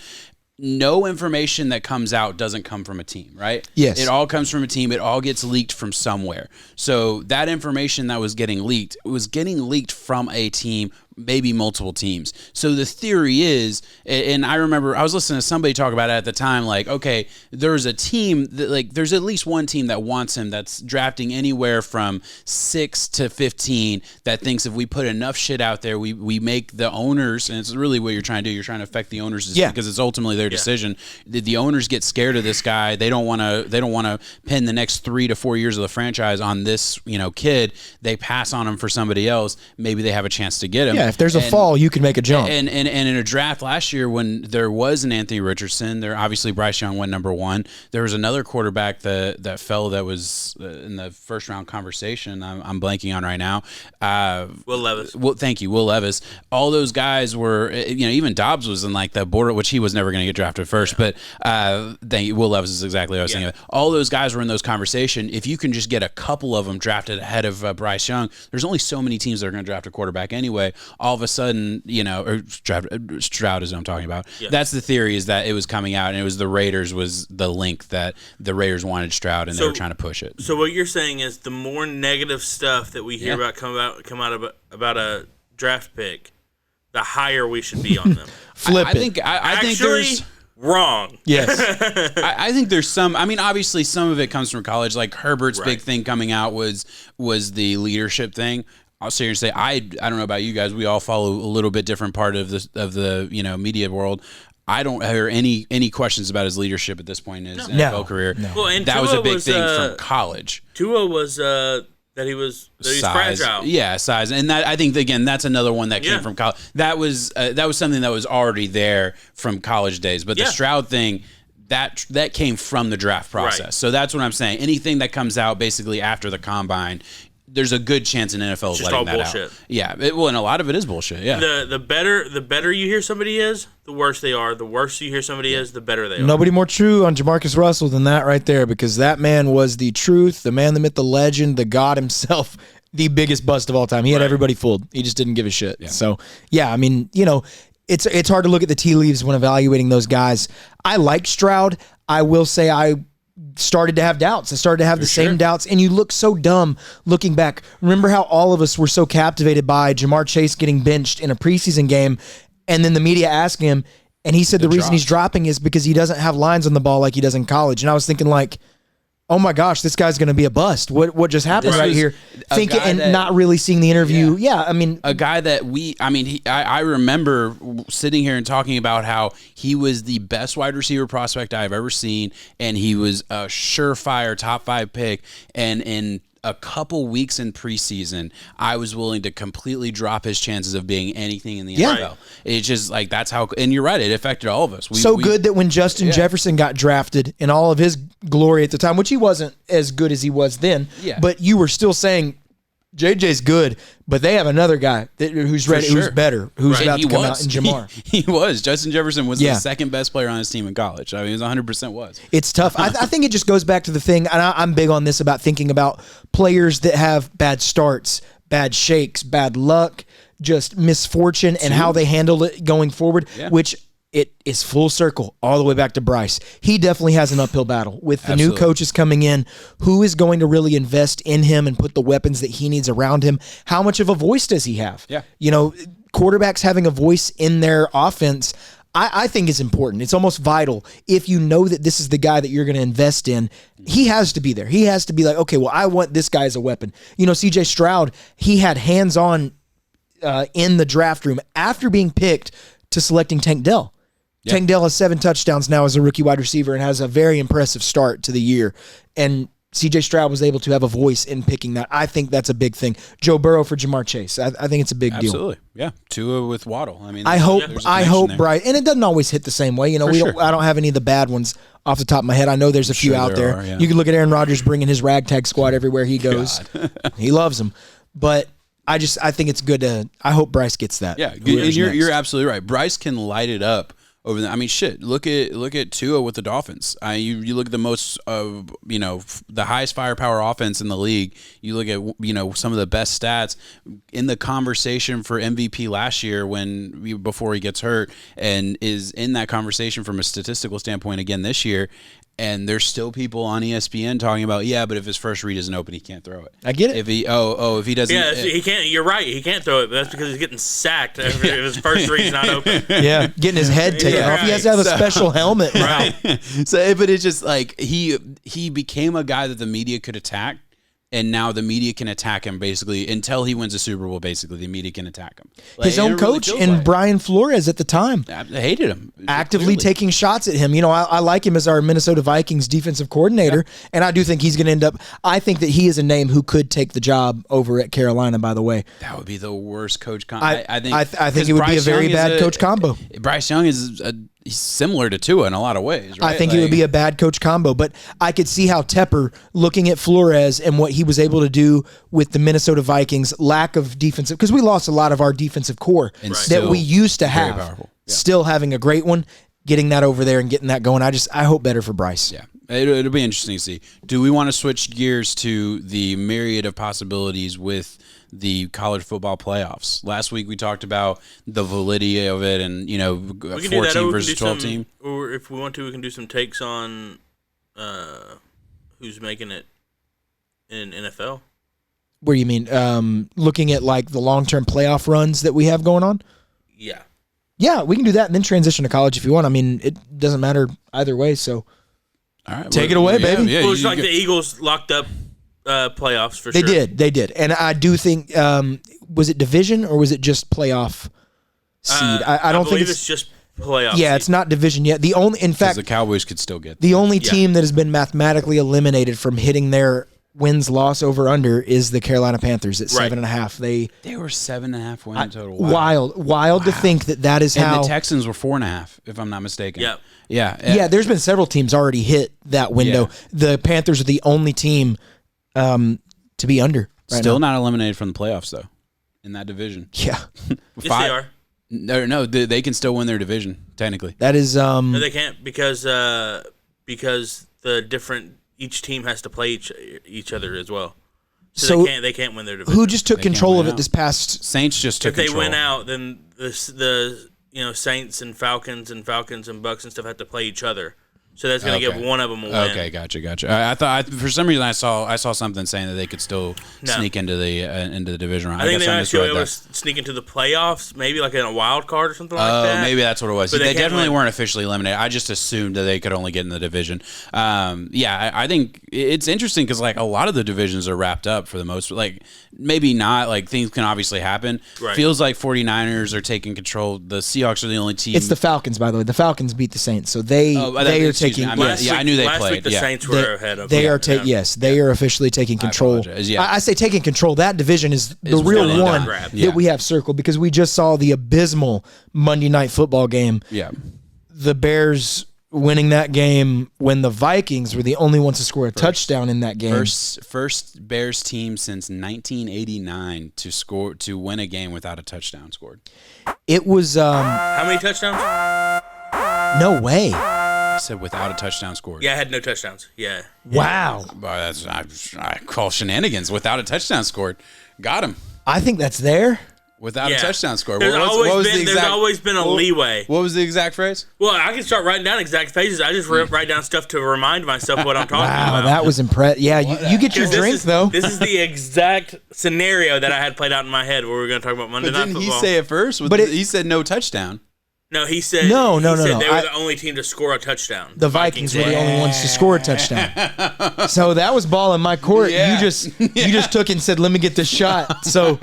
No information that comes out doesn't come from a team, right? Yes. It all comes from a team. It all gets leaked from somewhere. So that information that was getting leaked, it was getting leaked from a team, maybe multiple teams. So the theory is, and I remember I was listening to somebody talk about it at the time, like, okay, there's a team that, like, there's at least one team that wants him that's drafting anywhere from 6 to 15 that thinks if we put enough shit out there, we make the owners, and it's really what you're trying to do, you're trying to affect the owners because it's ultimately their decision. The owners get scared of this guy. They don't want to pin the next 3 to 4 years of the franchise on this, kid. They pass on him for somebody else. Maybe they have a chance to get him. Yeah, if there's a fall, you can make a jump. And in a draft last year when there was an Anthony Richardson, there obviously Bryce Young went number 1. There was another quarterback that fell that was in the first round conversation. I'm blanking on right now. Will Levis. Well, thank you, Will Levis. All those guys were, even Dobbs was in like the border, which he was never going to get drafted first. But thank you, Will Levis is exactly what I was thinking of. All those guys were in those conversations. If you can just get a couple of them drafted ahead of Bryce Young, there's only so many teams that are going to draft a quarterback anyway. All of a sudden, or Stroud is what I'm talking about. Yeah. That's the theory, is that it was coming out, and it was the Raiders was the link that the Raiders wanted Stroud, and they were trying to push it. So what you're saying is the more negative stuff that we hear about come out about a draft pick, the higher we should be on them. I think there's wrong. Yes. I think there's some. I mean, obviously, some of it comes from college. Like Herbert's big thing coming out was the leadership thing. I'll sit here and say I don't know about you guys. We all follow a little bit different part of the media world. I don't hear any questions about his leadership at this point in his NFL career. No. Well, and that Tua was a big thing from college. Tua was that he's fragile. Yeah, size, and that I think again that's another one that came from college. That was something that was already there from college days. But the Stroud thing, that came from the draft process. Right. So that's what I'm saying. Anything that comes out basically after the combine, there's a good chance an NFL is letting that bullshit out. Yeah, and a lot of it is bullshit. Yeah. The better you hear somebody is, the worse they are. The worse you hear somebody is, the better they are. Nobody more true on Jamarcus Russell than that right there, because that man was the truth, the man, the myth, the legend, the God himself, the biggest bust of all time. He had everybody fooled. He just didn't give a shit. Yeah. So, yeah, I mean, it's hard to look at the tea leaves when evaluating those guys. I like Stroud. I will say I started to have doubts. I started to have the same doubts, and you look so dumb looking back. Remember how all of us were so captivated by Jamar Chase getting benched in a preseason game, and then the media asking him, and he said the reason he's dropping is because he doesn't have lines on the ball like he does in college. And I was thinking like, oh my gosh, this guy's going to be a bust. What just happened right here? Thinking and not really seeing the interview. Yeah, I mean, a guy that I remember sitting here and talking about how he was the best wide receiver prospect I've ever seen, and he was a surefire top 5 pick. And in a couple weeks in preseason, I was willing to completely drop his chances of being anything in the NFL. Right. It's just like that's how, and you're right, it affected all of us. We good that when Justin Jefferson got drafted in all of his glory at the time, which he wasn't as good as he was then, but you were still saying JJ's good, but they have another guy who's ready, who's better, who's about to come out in Jamar. He was. Justin Jefferson was the second best player on his team in college. I mean, he was 100% was. It's tough. I think it just goes back to the thing, and I'm big on this about thinking about players that have bad starts, bad shakes, bad luck, just misfortune, and how they handle it going forward, which it is full circle all the way back to Bryce. He definitely has an uphill battle with the new coaches coming in. Who is going to really invest in him and put the weapons that he needs around him? How much of a voice does he have? Yeah. Quarterbacks having a voice in their offense, I think is important. It's almost vital. If you know that this is the guy that you're going to invest in, he has to be there. He has to be like, okay, well, I want this guy as a weapon. CJ Stroud, he had hands-on in the draft room after being picked to selecting Tank Dell. Yeah. Tank Dell has 7 touchdowns now as a rookie wide receiver and has a very impressive start to the year. And CJ Stroud was able to have a voice in picking that. I think that's a big thing. Joe Burrow for Jamar Chase. I think it's a big deal. Absolutely. Yeah. Tua with Waddle. I mean, I hope Bryce, and it doesn't always hit the same way. I don't have any of the bad ones off the top of my head. I know there's a few out there. You can look at Aaron Rodgers bringing his ragtag squad everywhere he goes. He loves them. But I think it's good I hope Bryce gets that. Yeah. You're absolutely right. Bryce can light it up. Look at Tua with the Dolphins. You look at the most the highest firepower offense in the league. You look at some of the best stats in the conversation for MVP last year before he gets hurt, and is in that conversation from a statistical standpoint again this year. And there's still people on ESPN talking about, but if his first read isn't open, he can't throw it. I get it. If he doesn't, he can't. You're right. He can't throw it, but that's because he's getting sacked if his first read's not open. Yeah, getting his head taken off. He has to have a special helmet. Right. But it's just like he became a guy that the media could attack. And now the media can attack him basically until he wins a Super Bowl. Basically, the media can attack him. His own coach and Brian Flores at the time, I hated him actively taking shots at him. I like him as our Minnesota Vikings defensive coordinator, and I do think he's going to end up. I think that he is a name who could take the job over at Carolina. By the way, that would be the worst coach combo. I think it would be a very bad coach combo. Bryce Young is he's similar to Tua in a lot of ways, right? I think it would be a bad coach combo, but I could see how Tepper, looking at Flores and what he was able to do with the Minnesota Vikings, lack of defensive, because we lost a lot of our defensive core that we used to have, still having a great one, getting that over there and getting that going. I hope better for Bryce. Yeah. It'll be interesting to see. Do we want to switch gears to the myriad of possibilities with the college football playoffs? Last week we talked about the validity of it and, 14 versus 12 team. Or if we want to, we can do some takes on who's making it in NFL. What do you mean? Looking at like the long-term playoff runs that we have going on? Yeah. Yeah, we can do that and then transition to college if you want. I mean, it doesn't matter either way, so all right, take it away, baby. Yeah, it's like the Eagles locked up playoffs for sure. They did. And I do think, was it division or was it just playoff seed? I don't think it's just playoff seed. It's not division yet. In fact, the Cowboys could still get the only team that has been mathematically eliminated from hitting their wins-loss over-under is the Carolina Panthers at 7.5. They were 7.5 win total. Wow. Wild to think that is how. And the Texans were 4.5, if I'm not mistaken. Yep. Yeah. There's been several teams already hit that window. The Panthers are the only team to be under. Still not eliminated from the playoffs though, in that division. Yeah. Yes, they are. No, they can still win their division technically. That is. No, they can't because each team has to play each other as well. So they can't win their division. Who just took control of it this past? Saints just took control. If they win out, then the Saints and Falcons and Bucks and stuff have to play each other. So that's going to give one of them a win. Okay, gotcha. I thought for some reason I saw something saying that they could still sneak into the division round. I think they might be able to sneak into the playoffs, maybe like in a wild card or something like that. Maybe that's what it was. But they definitely weren't officially eliminated. I just assumed that they could only get in the division. I think it's interesting because like a lot of the divisions are wrapped up for the most. Like maybe not. Like things can obviously happen. Right. Feels like 49ers are taking control. The Seahawks are the only team. It's the Falcons, by the way. The Falcons beat the Saints, so they are taking. I knew they played. Last week the Saints were ahead of them. They are they are officially taking control. I say taking control. That division is the real one that we have circled because we just saw the abysmal Monday Night Football game. Yeah. The Bears winning that game when the Vikings were the only ones to score a touchdown in that game. First Bears team since 1989 to win a game without a touchdown scored. It was how many touchdowns? No way. I said without a touchdown scored. Yeah, I had no touchdowns. Yeah. Wow. I call shenanigans. Without a touchdown scored. Got him. I think that's there. Without a touchdown score. There's always been a leeway. What was the exact phrase? Well, I can start writing down exact phrases. I just write down stuff to remind myself what I'm talking about. Wow, that was impressive. Yeah, you get your drink, though. This is the exact scenario that I had played out in my head where we were going to talk about Monday Night Football. Didn't he say it first? He said no touchdown. No, he said no. They were the only team to score a touchdown. The Vikings were the only ones to score a touchdown. So that was ball in my court. Yeah. You just took and said, "Let me get this shot." So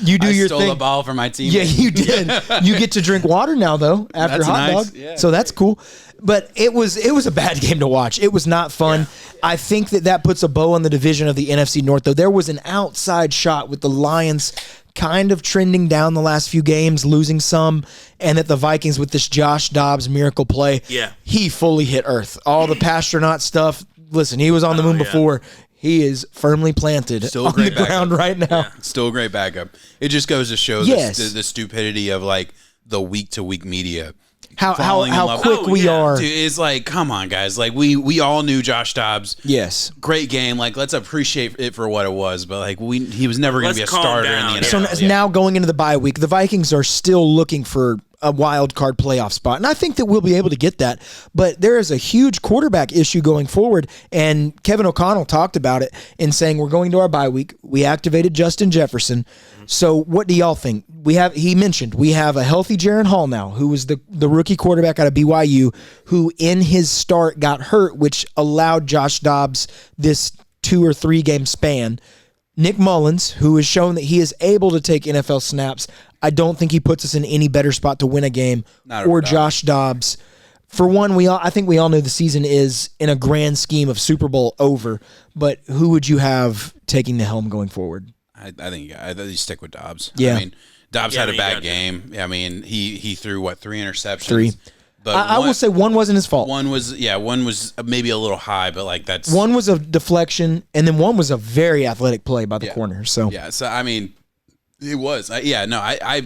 you do your thing. I stole the ball from my team. Yeah, you did. You get to drink water now, though, after hot dog. Yeah. So that's cool. But it was a bad game to watch. It was not fun. Yeah. I think that puts a bow on the division of the NFC North, though. There was an outside shot with the Lions kind of trending down the last few games, losing some, and that the Vikings with this Josh Dobbs miracle play, he fully hit earth. All the Pastronaut stuff, listen, he was on the moon before. He is firmly planted on the ground right now. Yeah. Still a great backup. It just goes to show the stupidity of like the week-to-week media. How quick we are. Dude, it's like, come on, guys. Like we all knew Josh Dobbs. Yes. Great game. Like, let's appreciate it for what it was. But like he was never going to be a starter in the NFL. So now going into the bye week, the Vikings are still looking for a wild card playoff spot. And I think that we'll be able to get that. But there is a huge quarterback issue going forward. And Kevin O'Connell talked about it in saying we're going to our bye week. We activated Justin Jefferson. So what do y'all think? He mentioned we have a healthy Jaren Hall now, who was the rookie quarterback out of BYU, who in his start got hurt, which allowed Josh Dobbs this 2 or 3 game span. Nick Mullins, who has shown that he is able to take NFL snaps. I don't think he puts us in any better spot to win a game. Or Josh Dobbs. For one, I think we all know the season is, in a grand scheme of Super Bowl, over. But who would you have taking the helm going forward? I think you stick with Dobbs. Yeah. I mean, Dobbs had a bad game. I mean, he threw 3 interceptions? 3. But I will say one wasn't his fault. One was maybe a little high, but like that's one was a deflection, and then one was a very athletic play by the corner. So I mean, it was. I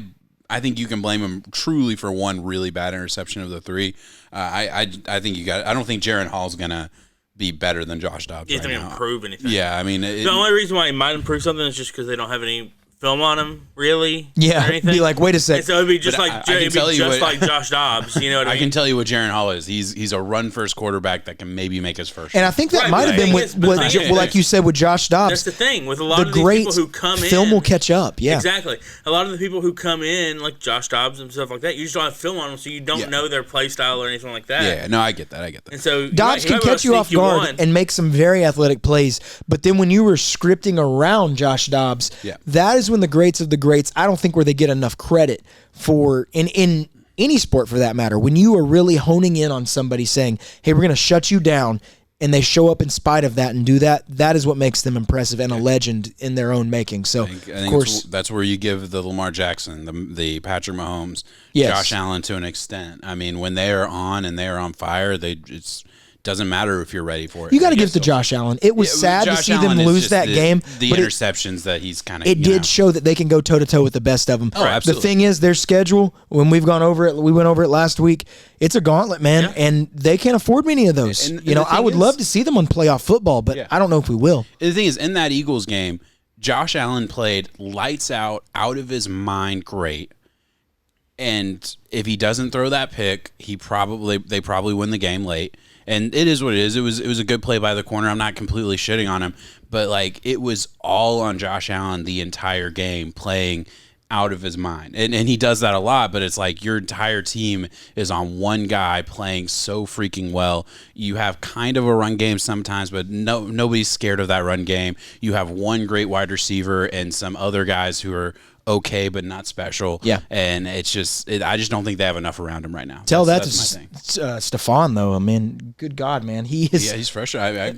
think you can blame him truly for one really bad interception of the 3. I think you got. I don't think Jaren Hall's gonna be better than Josh Dobbs. He's not gonna improve anything. Yeah, I mean, the only reason why he might improve something is just because they don't have any film on him, really. Yeah, be like, wait a second. So it'd be just like Josh Dobbs. You know what I mean? I can tell you what Jaren Hall is. He's a run-first quarterback that can maybe make his first. And I think that might have been like you said with Josh Dobbs. That's the thing with a lot of these people who come in. Film will catch up. Yeah, exactly. A lot of the people who come in, like Josh Dobbs and stuff like that, you just don't have film on them, so you don't know their play style or anything like that. Yeah, no, I get that. And so Dobbs can catch you off guard and make some very athletic plays, but then when you were scripting around Josh Dobbs, that is when the greats of the greats, I don't think where they get enough credit for in any sport for that matter. When you are really honing in on somebody saying, hey, we're going to shut you down and they show up in spite of that and do that, that is what makes them impressive and a legend in their own making. So, I think of course, that's where you give the Lamar Jackson, the Patrick Mahomes, Josh Allen to an extent. I mean, when they are on and they are on fire, it's doesn't matter if you're ready for it. You got to give to Josh Allen. It was sad to see them lose that game. The interceptions that he's kind of. It did show that they can go toe to toe with the best of them. Oh, absolutely. The thing is, their schedule. When we went over it last week. It's a gauntlet, man, and they can't afford many of those. And I would love to see them on playoff football, but I don't know if we will. The thing is, in that Eagles game, Josh Allen played lights out of his mind, great. And if he doesn't throw that pick, they probably win the game late. And it is what it is. It was a good play by the corner. I'm not completely shitting on him, but it was all on Josh Allen the entire game, playing out of his mind. And he does that a lot, but it's your entire team is on one guy playing so freaking well. You have kind of a run game sometimes, but nobody's scared of that run game. You have one great wide receiver and some other guys who are okay but not special. Yeah. And it's just I just don't think they have enough around him right now. That's Stephon though. I mean, good God, man. He is. Yeah, he's fresh. I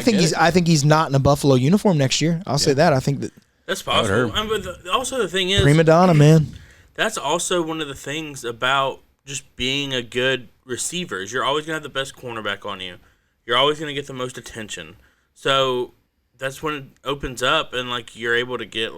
think he's not in a Buffalo uniform next year. I'll say that. I think that's possible. But also the thing is, prima donna, man. That's also one of the things about just being a good receiver is you're always gonna have the best cornerback on you. You're always gonna get the most attention. So that's when it opens up and you're able to get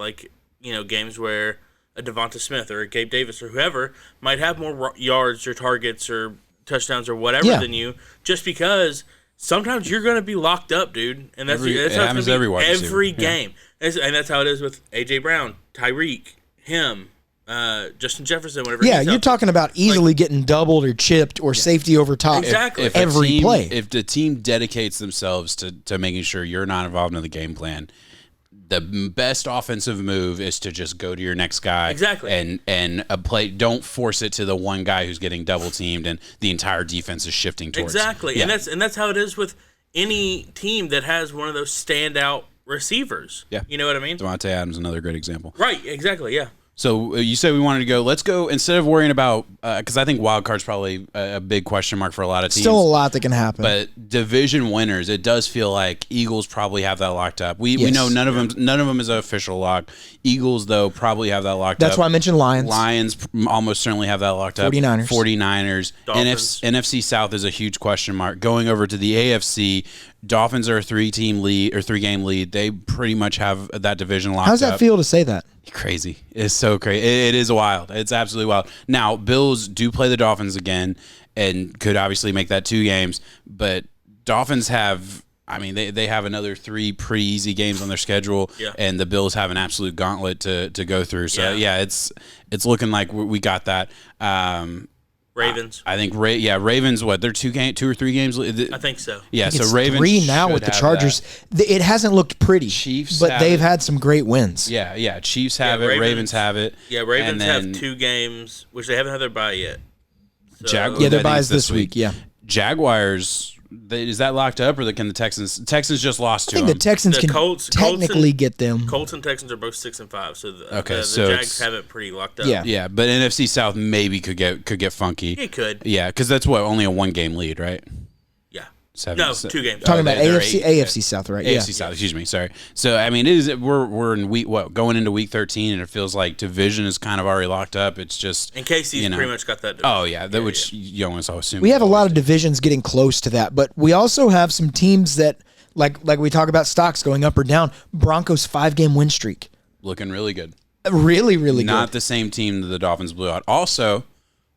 games where a Devonta Smith or a Gabe Davis or whoever might have more yards or targets or touchdowns or whatever than you, just because sometimes you're going to be locked up, dude. And that's how it's going to be every game. Yeah. And that's how it is with A.J. Brown, Tyreek, him, Justin Jefferson, whatever. Yeah, you're talking about easily getting doubled or chipped or safety over top every play. If the team dedicates themselves to making sure you're not involved in the game plan, the best offensive move is to just go to your next guy. Exactly. And a play. Don't force it to the one guy who's getting double teamed and the entire defense is shifting towards. Exactly. Yeah. And that's how it is with any team that has one of those standout receivers. Yeah. You know what I mean? Devontae Adams, another great example. Right. Exactly. Yeah. So you said we wanted to go. Let's go instead of worrying about because I think wild card's probably a big question mark for a lot of teams. Still a lot that can happen. But division winners, it does feel like Eagles probably have that locked up. We know none of them is an official lock. Eagles though probably have that locked up. That's why I mentioned Lions. Lions almost certainly have that locked up. 49ers. NFC South is a huge question mark. Going over to the AFC, Dolphins are a 3-game lead. They pretty much have that division locked up. How's that feel to say that? Crazy. It's so crazy. It is wild. It's absolutely wild. Now, Bills do play the Dolphins again and could obviously make that 2 games, but Dolphins have, they have another 3 pretty easy games on their schedule, and the Bills have an absolute gauntlet to go through. So, it's looking like we got that. Ravens. I think Ravens. What, they're 2 or 3 games? I think so. Yeah, so it's Ravens 3 now with the Chargers. It hasn't looked pretty. Chiefs, but they've had some great wins. Yeah. Chiefs have it. Ravens have it. Yeah, Ravens have 2 games, which they haven't had their bye yet. So. Their bye is this week. Yeah. Jaguars. Is that locked up, or can the Texans? Texans just lost to them. I think the Texans can technically get them. Colts and Texans are both 6-5, so the Jags have it pretty locked up. Yeah, but NFC South maybe could get funky. It could. Yeah, because that's only a 1-game lead, right? Yeah. 7. No, 2 games. Talking about AFC South, right? AFC South. Excuse me. Sorry. So it is. We're in going into week 13, and it feels like division is kind of already locked up. It's just and KC's pretty much got that division. Oh yeah, which you almost assume. We have a lot of divisions getting close to that, but we also have some teams that like we talk about stocks going up or down. Broncos 5-game win streak, looking really good. Really good. Not the same team that the Dolphins blew out. Also,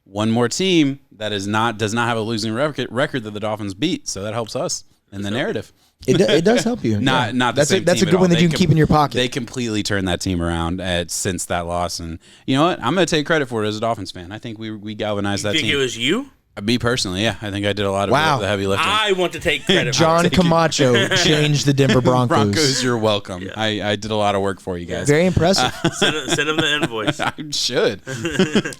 one more team that does not have a losing record that the Dolphins beat, so that helps us in the narrative. It does help you. Not the that's same that's team a good one that you can keep in your pocket. They completely turned that team around since that loss, and you know what? I'm going to take credit for it as a Dolphins fan. I think we galvanized that team. You think it was you? Me personally, yeah. I think I did a lot of the heavy lifting. I want to take credit. John Camacho changed the Denver Broncos. Broncos, you're welcome. Yeah. I did a lot of work for you guys. Very impressive. Send him the invoice. I should.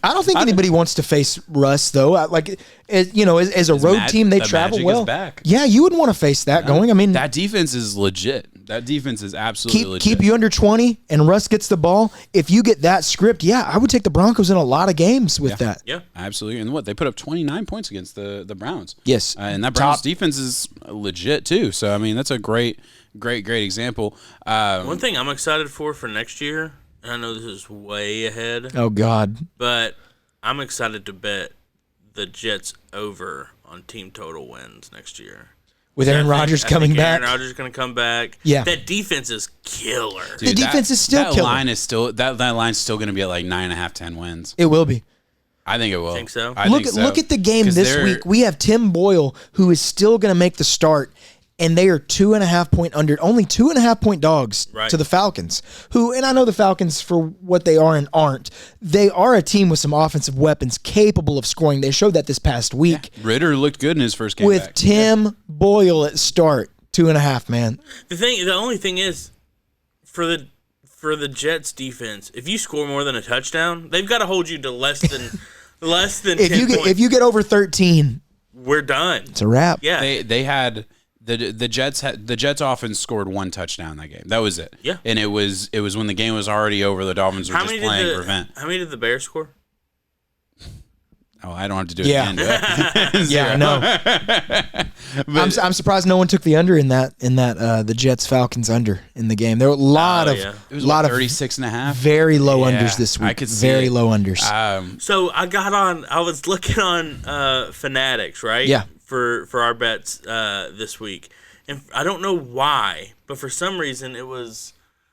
I don't think anybody wants to face Russ, though. As a road team, they travel magic well. Is back. Yeah, you wouldn't want to face that going. That defense is legit. That defense is absolutely legit. Keep you under 20, and Russ gets the ball. If you get that script, I would take the Broncos in a lot of games with that. Yeah, absolutely. And they put up 29 points against the Browns. Yes, and that Browns defense is legit too. So I mean, that's a great example. One thing I'm excited for next year, and I know this is way ahead. Oh God! But I'm excited to bet the Jets over on team total wins next year. With Aaron Rodgers coming back. Aaron Rodgers is going to come back. Yeah. That defense is killer. Dude, the defense is still killer. That line's still going to be at like 9.5, 10 wins. It will be. I think it will. Think so? Look at the game this week. We have Tim Boyle, who is still going to make the start, and they are 2.5 point under, only 2.5 point dogs to the Falcons, who, and I know the Falcons for what they are and aren't, they are a team with some offensive weapons capable of scoring. They showed that this past week. Yeah. Ritter looked good in his first game with back. Tim Boyle at start, 2.5, man. The only thing is, for the Jets defense, if you score more than a touchdown, they've got to hold you to less than 10 points. If you get over 13, we're done. It's a wrap. Yeah, they had. The Jets offense scored one touchdown that game. That was it. Yeah. And it was when the game was already over. The Dolphins were just playing prevent. How many did the Bears score? Oh, I don't have to do it again, do I? Yeah, I know. I'm surprised no one took the under in that the Jets Falcons under in the game. There were a lot of 36.5. Very low unders this week. I could see very it. low unders. So I was looking on Fanatics, right? Yeah. For our bets this week, and I don't know why, but for some reason it was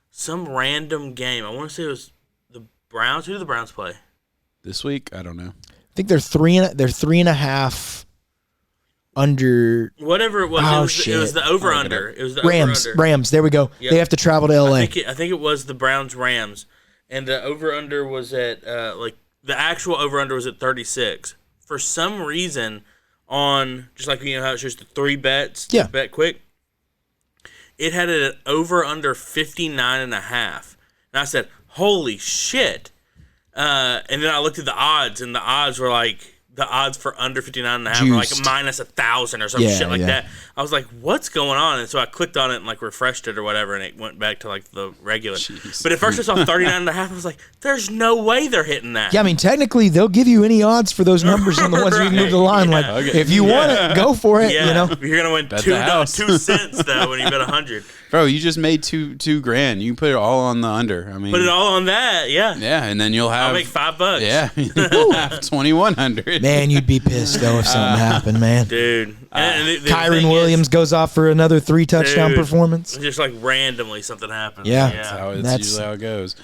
some random game. I want to say it was the Browns. Who did the Browns play this week? I don't know. I think they're 3.5 under. Whatever it was. Oh, it was the over under. It was the Rams. over-under. Rams. There we go. Yep. They have to travel to LA. I think it was the Browns Rams, and the over under was at the actual over under was at 36. For some reason, on just like how it shows the 3 bets. Yeah. Bet quick. It had it at over under 59.5, and I said, "Holy shit!" And then I looked at the odds, and the odds were like the odds for under 59.5 were like minus 1,000 or some shit like that. I was like, "What's going on?" And so I clicked on it and like refreshed it or whatever, and it went back to like the regular. Jeez. But at first I saw 39.5. I was like, "There's no way they're hitting that." Yeah, I mean technically they'll give you any odds for those numbers on the ones you move the line. Yeah. Like if you want it, go for it. Yeah. You know, you're gonna win $2 cents though when you bet 100. Bro, you just made $2,000. You can put it all on the under. I mean, put it all on that, yeah. Yeah, and then you'll have. I'll make $5. Yeah, you'll have 2,100. Man, you'd be pissed though if something happened, man. Dude, Kyron Williams goes off for another 3 touchdown performance. Just like randomly something happens. Yeah, that's usually how it goes.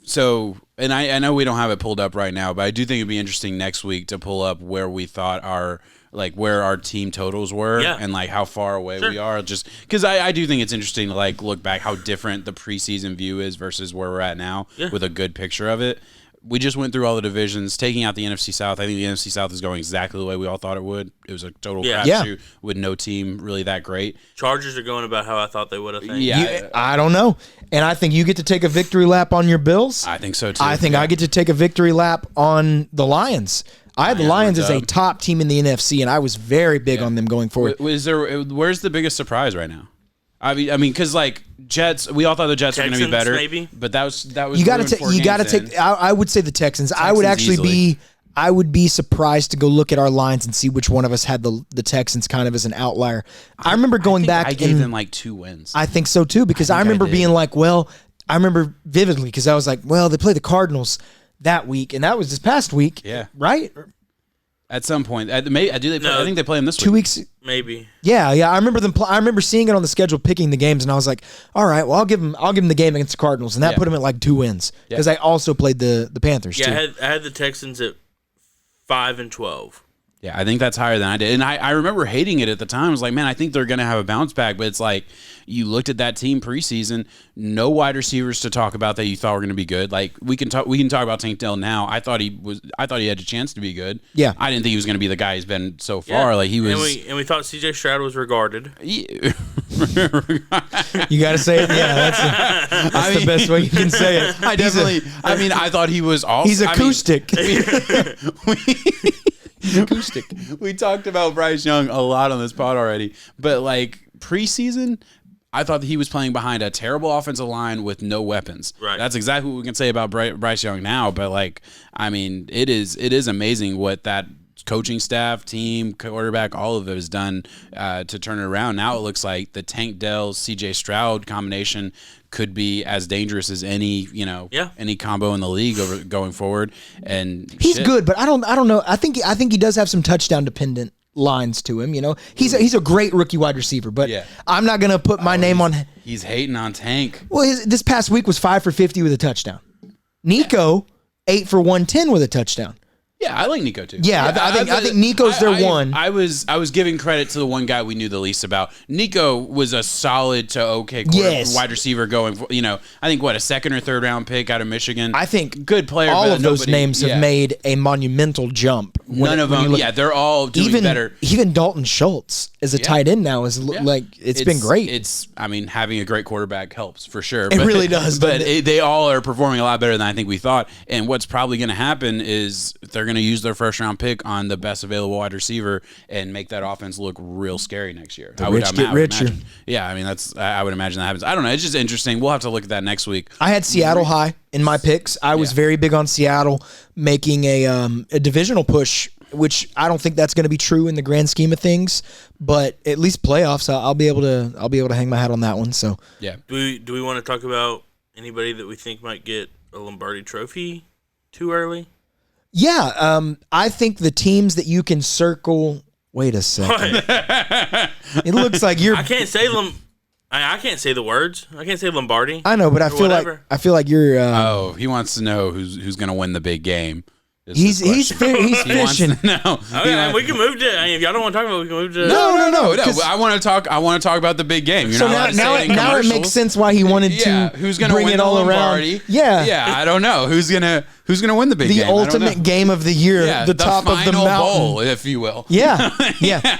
So, and I know we don't have it pulled up right now, but I do think it'd be interesting next week to pull up where we thought where our team totals were and like how far away we are, just because I do think it's interesting to like look back how different the preseason view is versus where we're at now with a good picture of it. We just went through all the divisions, taking out the NFC South. I think the NFC South is going exactly the way we all thought it would. It was a total crapshoot with no team really that great. Chargers are going about how I thought they would, I think. Yeah, I don't know. And I think you get to take a victory lap on your Bills. I think so too. I think I get to take a victory lap on the Lions. I had the Lions as a top team in the NFC, and I was very big on them going forward. Where's the biggest surprise right now? I mean, because like Jets, we all thought the Jets were going to be better, maybe. But that was you got to take. I would say the Texans. I would actually easily. I would be surprised to go look at our lines and see which one of us had the Texans kind of as an outlier. I remember going back. I gave them like 2 wins. I think so too, because I remember being like, well, I remember vividly because I was like, well, they play the Cardinals that week, and that was this past week. Yeah. Right? At some point, I think they play them this week. 2 weeks, maybe. Yeah. I remember them. I remember seeing it on the schedule, picking the games, and I was like, "All right, well, I'll give them the game against the Cardinals," and that put them at like 2 wins because I also played the Panthers too. Yeah, I had the Texans at 5-12. Yeah, I think that's higher than I did. And I remember hating it at the time. I was like, man, I think they're going to have a bounce back. But it's like, you looked at that team preseason, no wide receivers to talk about that you thought were going to be good. Like, we can talk about Tank Dell now. I thought he had a chance to be good. Yeah. I didn't think he was going to be the guy he's been so far. Like, he was. And we thought CJ Stroud was regarded. You got to say it. Yeah, that's the best way you can say it. I thought he was awesome. He's acoustic. Acoustic. We talked about Bryce Young a lot on this pod already, but like preseason, I thought that he was playing behind a terrible offensive line with no weapons. Right. That's exactly what we can say about Bryce Young now. But like, I mean, it is amazing what that coaching staff, team, quarterback, all of it has done to turn it around. Now it looks like the Tank Dell, C.J. Stroud combination could be as dangerous as any combo in the league going forward. And he's good, but I don't know. I think he does have some touchdown dependent lines to him. He's a great rookie wide receiver, but I'm not gonna put my name on. He's hating on Tank. Well, this past week was 5 for 50 with a touchdown. Nico 8 for 110 with a touchdown. Yeah, I like Nico too. Yeah, I think Nico's their one. I was giving credit to the one guy we knew the least about. Nico was a solid to okay wide receiver going. I think a second or third round pick out of Michigan. I think good player. All of those names have made a monumental jump. None of them. They're all doing better. Even Dalton Schultz as a tight end now is it's been great. Having a great quarterback helps for sure. It really does. But they all are performing a lot better than I think we thought. And what's probably going to happen is they're going to use their first round pick on the best available wide receiver and make that offense look real scary next year. The rich get richer. Yeah, I would imagine that happens. I don't know. It's just interesting. We'll have to look at that next week. I had Seattle high in my picks. I was very big on Seattle making a divisional push, which I don't think that's going to be true in the grand scheme of things, but at least playoffs, I'll be able to hang my hat on that one. So yeah. Do we want to talk about anybody that we think might get a Lombardi Trophy too early? Yeah, I think the teams that you can circle. Wait a second. It looks like you're. I can't say I can't say the words. I can't say Lombardi. I know, but I feel like you're. He wants to know who's going to win the big game. He's fishing. No, okay, we can move to. If y'all don't want to talk about it, we can move to. No. I want to talk about the big game. You're not now it makes sense why he wanted to. Who's going to bring win it all Lombardi? around? Yeah. I don't know who's gonna win the big game. The ultimate game of the year, the top of the mountain, bowl, if you will. Yeah.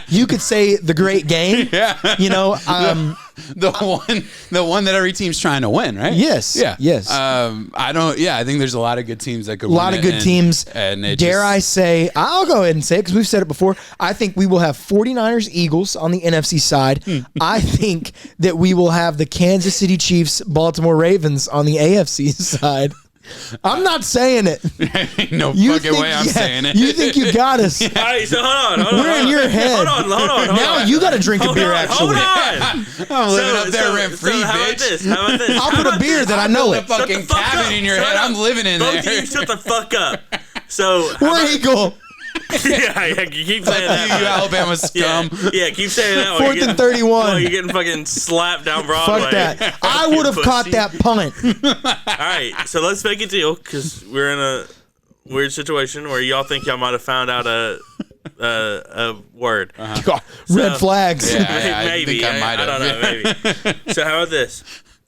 You could say the great game. Yeah. The one that every team's trying to win, right? Yes. Yeah. Yes. I think there's a lot of good teams that could win. A lot of good teams. And I say, I'll go ahead and say it because we've said it before. I think we will have 49ers Eagles on the NFC side. I think that we will have the Kansas City Chiefs Baltimore Ravens on the AFC side. I'm not saying it. No fucking way I'm saying it. You think you got us. All right, so hold on. We're in your head. Hold on. Now you got to drink a beer, actually. Hold on. I'm living up there rent-free, bitch. How about this? I'll put a beer that I know it. Fucking cabin in your head. I'm living in there. Both of you shut the fuck up. So we're equal. Yeah, you keep saying that. You Alabama scum. Yeah, keep saying that. 4th and 31. You're getting fucking slapped down Broadway. Fuck that. I would have caught that punt. All right, so let's make a deal because we're in a weird situation where y'all think y'all might have found out a word. Red flags. Yeah, maybe. I don't know. Maybe. So how about this?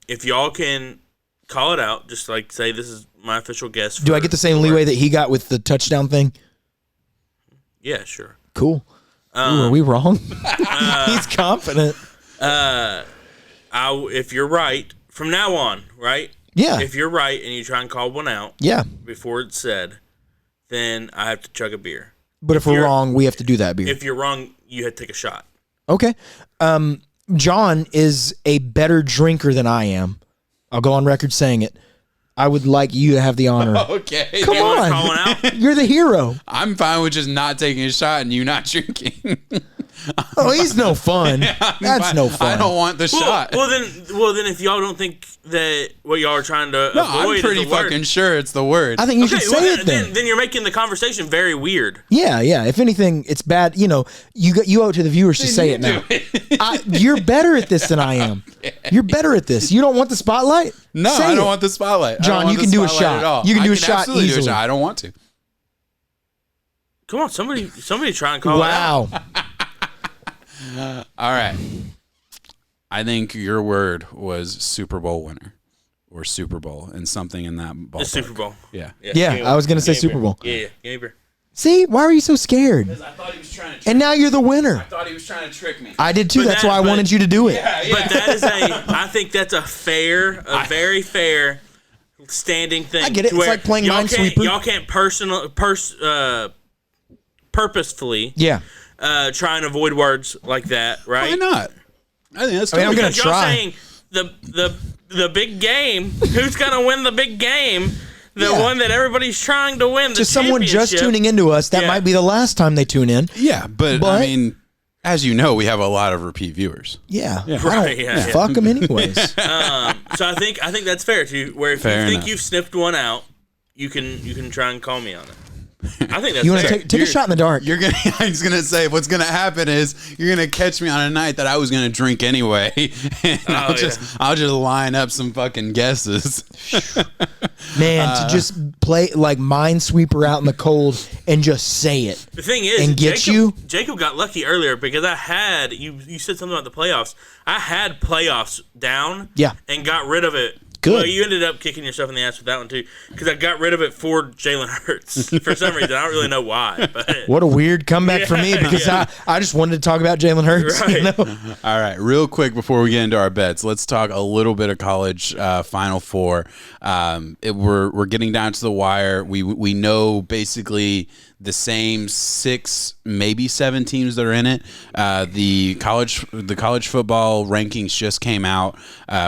If y'all can call it out, just like say this is my official guess. Do I get the same leeway that he got with the touchdown thing? Yeah, sure. Cool. Ooh, are we wrong? He's confident. If you're right, from now on, right? Yeah. If you're right and you try and call one out before it's said, then I have to chug a beer. But if we're wrong, we have to do that beer. If you're wrong, you have to take a shot. Okay. John is a better drinker than I am. I'll go on record saying it. I would like you to have the honor. Okay. Come on. You're the hero. I'm fine with just not taking a shot and you not drinking. Oh, he's no fun. That's no fun. I don't want the shot. Well, then, if y'all don't think that what y'all are trying to avoid I'm pretty is the fucking sure it's the word. I think you should say it then. Then you're making the conversation very weird. Yeah. If anything, it's bad. You owe it to the viewers to say it now. You're better at this than I am. You're better at this. You don't want the spotlight? No, I don't want the spotlight. John, you can do a shot. You can do a shot easily. I don't want to. Come on, somebody try and call it out. Wow. All right. I think your word was Super Bowl winner or Super Bowl and something in that ballpark. The Super Bowl. Yeah. I was going to say Super Bowl. Yeah. Give me a beer. See, why were you so scared? Because I thought he was trying to trick me. And now you're the winner. I thought he was trying to trick me. I did too. That's why I wanted you to do it. Yeah. But that is I think that's a very fair standing thing. I get it. It's like playing Minesweeper. Y'all can't purposefully try and avoid words like that, right? Why not? I think that's. I'm gonna try. Saying the big game. Who's gonna win the big game? The one that everybody's trying to win. To someone just tuning into us, that might be the last time they tune in. Yeah, but I mean, as you know, we have a lot of repeat viviewers. Yeah, right. Fuck them anyways. So I think that's fair too. Where if you think you've sniffed one out, you can try and call me on it. I think that's you want to take a shot in the dark. I was gonna say what's gonna happen is you're gonna catch me on a night that I was gonna drink anyway, and I'll just line up some fucking guesses. Man, to just play like Minesweeper out in the cold and just say it. The thing is, and Jacob got lucky earlier because I had you said something about the playoffs. I had playoffs down, and got rid of it. Good. Well, you ended up kicking yourself in the ass with that one too, because I got rid of it for Jalen Hurts for some reason. I don't really know why. But what a weird comeback for me because I just wanted to talk about Jalen Hurts. Right. You know? All right, real quick before we get into our bets, let's talk a little bit of college Final Four. We're getting down to the wire. We know basically the same 6, maybe 7 teams that are in it. The college football rankings just came out.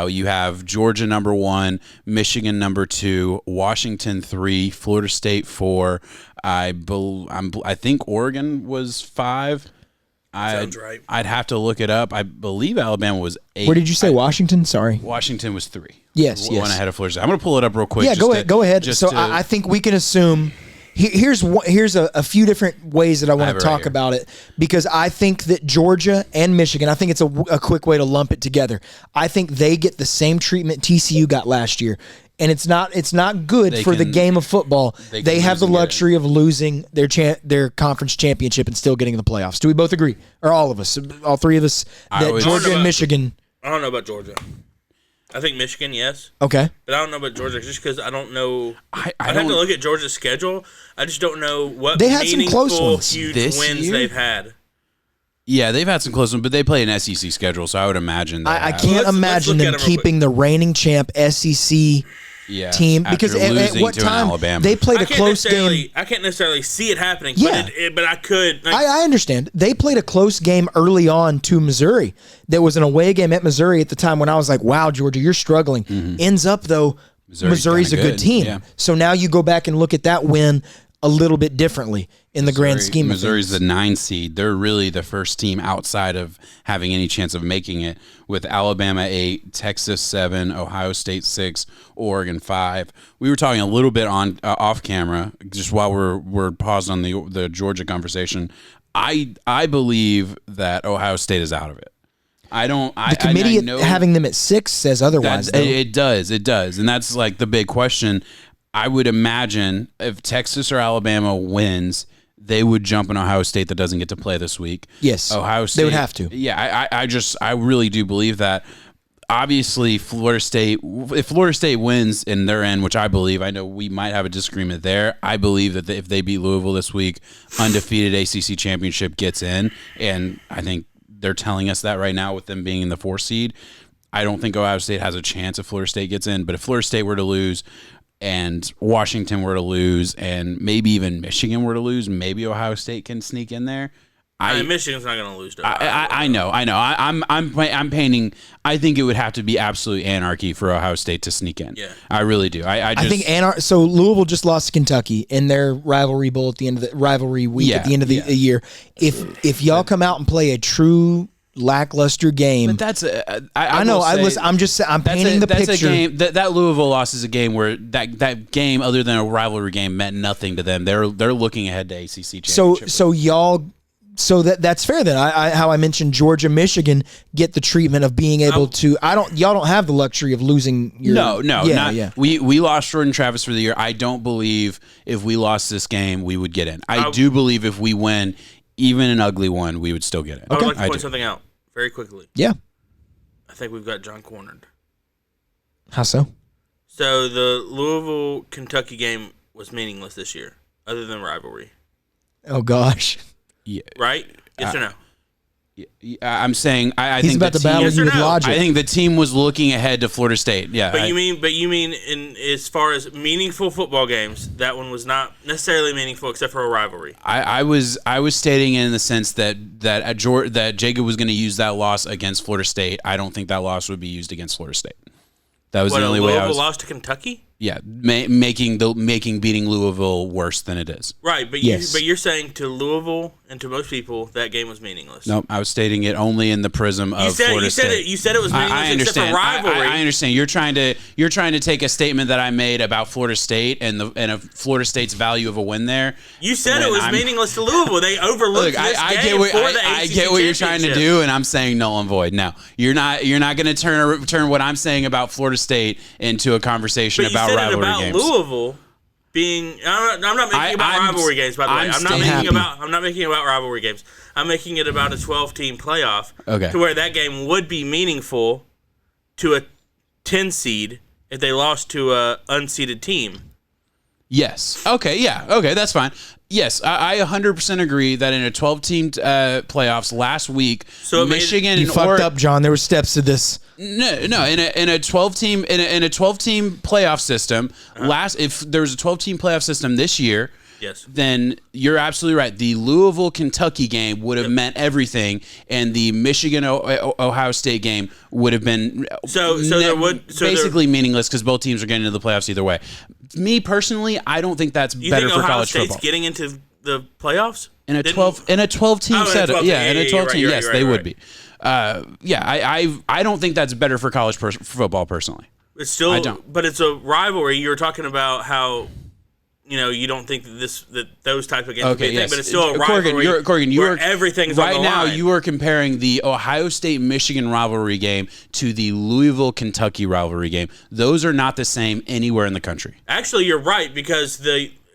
You have Georgia number 1, Michigan number 2, Washington 3, Florida State 4. I think Oregon was 5. Sounds right. I'd have to look it up. I believe Alabama was 8. Where did you say Washington? Sorry. Washington was 3. Yes. One ahead of Florida State. I'm going to pull it up real quick. Yeah, go ahead. So I think we can assume. Here's a few different ways that I want to talk about it, because I think that Georgia and Michigan, I think it's a quick way to lump it together. I think they get the same treatment TCU got last year, and it's not good for the game of football. They have the luxury of losing their conference championship and still getting in the playoffs. Do we both agree, or all of us, all three of us, that Georgia and Michigan? I don't know about Georgia. I think Michigan, yes. Okay. But I don't know about Georgia just because I don't know. I'd have to look at Georgia's schedule. I just don't know what they had some close ones. Huge wins they've had. Yeah, they've had some close ones, but they play an SEC schedule, so I would imagine that. I can't imagine them keeping the reigning champ SEC team, because at what time they played a close game. I can't necessarily see it happening, but I could. I understand. They played a close game early on to Missouri. There was an away game at Missouri at the time when I was like, wow, Georgia, you're struggling. Ends up, though, Missouri's a good team. Yeah. So now you go back and look at that win a little bit differently in the grand scheme of things. Missouri's the 9 seed. They're really the first team outside of having any chance of making it, with Alabama 8, Texas 7, Ohio State 6, Oregon 5. We were talking a little bit on off camera just while we're paused on the Georgia conversation. I believe that Ohio State is out of it. I don't. The committee having them at 6 says otherwise. It does, and that's like the big question. I would imagine if Texas or Alabama wins, they would jump an Ohio State that doesn't get to play this week. Yes, Ohio State. They would have to. Yeah, I really do believe that. Obviously, Florida State. If Florida State wins in their end, which I believe, I know we might have a disagreement there. I believe that if they beat Louisville this week, undefeated ACC championship gets in, and I think they're telling us that right now with them being in the 4 seed. I don't think Ohio State has a chance if Florida State gets in, but if Florida State were to lose, and Washington were to lose, and maybe even Michigan were to lose, maybe Ohio State can sneak in there. Michigan's not going to lose. I know. I'm painting. I think it would have to be absolute anarchy for Ohio State to sneak in. Yeah, I really do. I think So Louisville just lost to Kentucky in their rivalry bowl at the end of the rivalry week at the end of the year. If y'all come out and play a true lackluster game, but that's I know. I'm painting the picture. A game that Louisville loss is a game where that game, other than a rivalry game, meant nothing to them. They're looking ahead to ACC championship. So that's fair then. How I mentioned Georgia, Michigan get the treatment of being able to. Y'all don't have the luxury of losing your. No. We lost Jordan Travis for the year. I don't believe if we lost this game we would get in. I do believe if we win, even an ugly one, we would still get in. I would like to point something out very quickly. Yeah. I think we've got John cornered. How so? So the Louisville-Kentucky game was meaningless this year, other than rivalry. Oh, gosh. Yeah. Right? Yes or no? I'm saying I He's think about the to battle Yes you or with no? logic. I think the team was looking ahead to Florida State. Yeah, But you mean in as far as meaningful football games, that one was not necessarily meaningful except for a rivalry. I was stating in the sense that Jacob was going to use that loss against Florida State. I don't think that loss would be used against Florida State. That was the only way I was. Lost to Kentucky? Yeah, making beating Louisville worse than it is. Right, but you're saying to Louisville and to most people that game was meaningless. No, I was stating it only in the prism of Florida State. You said it was meaningless. I understand. Except for rivalry. I understand. You're trying to take a statement that I made about Florida State and Florida State's value of a win there. You said it was meaningless to Louisville. They overlooked this I game for the ACC I get what you're trying to do, and I'm saying null and void. Now you're not going to turn what I'm saying about Florida State into a conversation about rivalry games. Louisville being, I'm not making about rivalry games. By the way, I'm not making about rivalry games. I'm making it about a 12-team playoff. Okay. To where that game would be meaningful to a 10 seed if they lost to a unseeded team. Yes. Okay. Yeah. Okay. That's fine. Yes, I 100% agree that in a 12-team playoffs last week, so Michigan you fucked up, John. There were steps to this. No. In a 12-team playoff system, if there was a 12-team playoff system this year, yes, then you're absolutely right. The Louisville Kentucky game would have meant everything, and the Michigan Ohio State game would have been basically meaningless because both teams are getting into the playoffs either way. Me personally, I don't think that's better for college football. Getting into the playoffs in a 12-team setup. Yeah, in a 12-team, yes, they would be. I don't think that's better for college football personally. It's still, I don't. But it's a rivalry. You were talking about how you don't think that those type of games would be a thing, but it's still a rivalry. Corgan, where everything's right on the now. line. You are comparing the Ohio State-Michigan rivalry game to the Louisville-Kentucky rivalry game. Those are not the same anywhere in the country. Actually, you're right because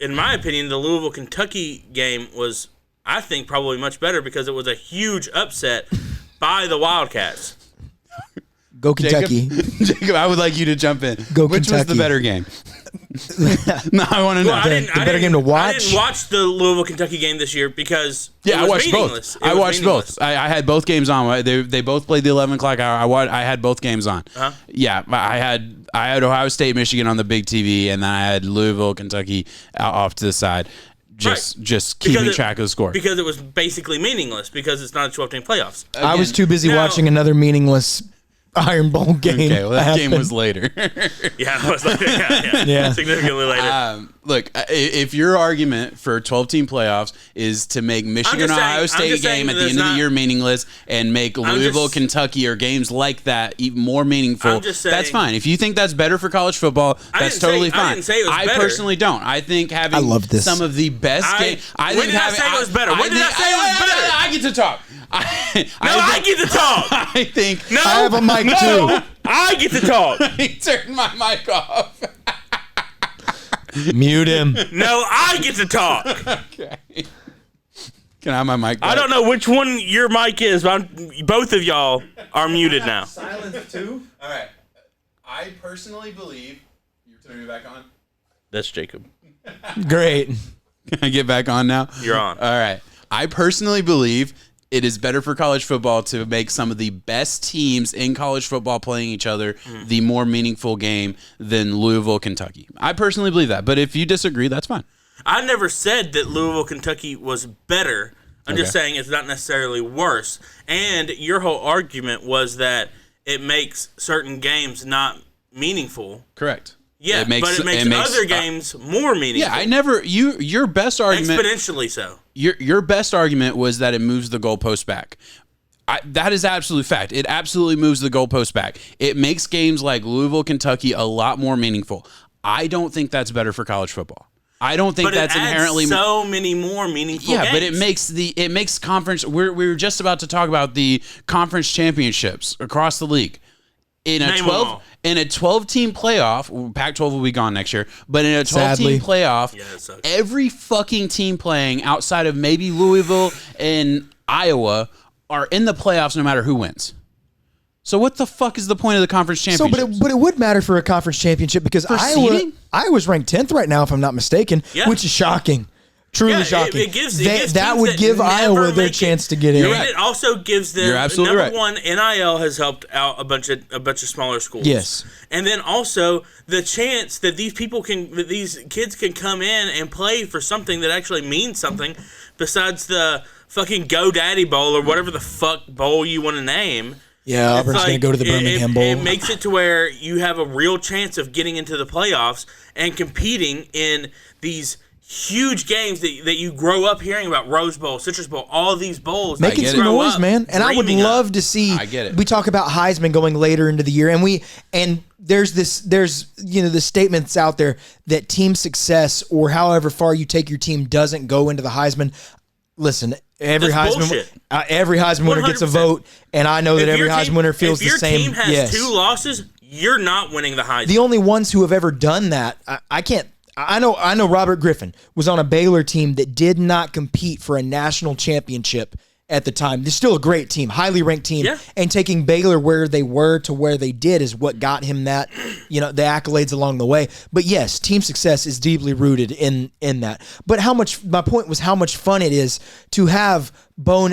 in my opinion, the Louisville-Kentucky game was, I think, probably much better because it was a huge upset by the Wildcats. Go Kentucky. Jacob, I would like you to jump in. Go Which Kentucky. was the better game? No, I want to know. The better game to watch? I didn't watch the Louisville-Kentucky game this year because I watched both. I watched both. I had both games on. They both played the 11 o'clock hour. I had both games on. Uh-huh. Yeah, I had Ohio State, Michigan on the big TV, and then I had Louisville, Kentucky off to the side. Just keeping track of the score. Because it was basically meaningless because it's not a 12-team playoffs. Again, I was too busy watching another meaningless Iron Bowl game. Okay, well, that game was later. Yeah, it was later. Yeah. Significantly later. Look, if your argument for 12-team playoffs is to make Michigan-Ohio State game at the end of the year meaningless and make Louisville, Kentucky, or games like that even more meaningful, that's fine. If you think that's better for college football, that's totally fine. I didn't say it was better. I personally don't. I think having some of the best games. When did I say it was better? When did I say it was better? I get to talk. I get to talk. I think. No, I have a mic too. I get to talk. He turned my mic off. Mute him. No, I get to talk. Okay. Can I have my mic back? I don't know which one your mic is, but both of y'all are muted now. Silence too? All right. I personally believe... You're turning me back on? That's Jacob. Great. Can I get back on now? You're on. All right. I personally believe it is better for college football to make some of the best teams in college football playing each other the more meaningful game than Louisville, Kentucky. I personally believe that, but if you disagree, that's fine. I never said that Louisville, Kentucky was better. I'm just saying it's not necessarily worse. And your whole argument was that it makes certain games not meaningful. Correct. Yeah, but it makes other games more meaningful. Yeah, your best argument... Exponentially so. Your best argument was that it moves the goalpost back. That is absolute fact. It absolutely moves the goalpost back. It makes games like Louisville, Kentucky a lot more meaningful. I don't think that's better for college football. I don't think that's inherently so many more meaningful games. Yeah, but it makes conference. We were just about to talk about the conference championships across the league. In a 12-team playoff, Pac-12 will be gone next year, but in a 12-team playoff, every fucking team playing outside of maybe Louisville and Iowa are in the playoffs no matter who wins. So what the fuck is the point of the conference championship? But it would matter for a conference championship because Iowa's ranked 10th right now, if I'm not mistaken, which is shocking. Truly shocking. It gives that would give Iowa their chance to get in. And it also gives them absolutely number one. NIL has helped out a bunch of smaller schools. Yes, and then also the chance that these kids can come in and play for something that actually means something besides the fucking GoDaddy Bowl or whatever the fuck bowl you want to name. Yeah, Auburn's going to go to the Birmingham Bowl. It makes it to where you have a real chance of getting into the playoffs and competing in these huge games that you grow up hearing about. Rose Bowl, Citrus Bowl, all these bowls. Making some noise, man. And I would love to see. I get it. We talk about Heisman going later into the year, and there's the statements out there that team success or however far you take your team doesn't go into the Heisman. Listen, every Heisman winner gets a vote, and I know that every Heisman winner feels the same. If your team has 2 losses, you're not winning the Heisman. The only ones who have ever done that, I can't. I know Robert Griffin was on a Baylor team that did not compete for a national championship at the time. They're still a great team, highly ranked team, and taking Baylor where they were to where they did is what got him that, the accolades along the way. But yes, team success is deeply rooted in that. But my point was how much fun it is to have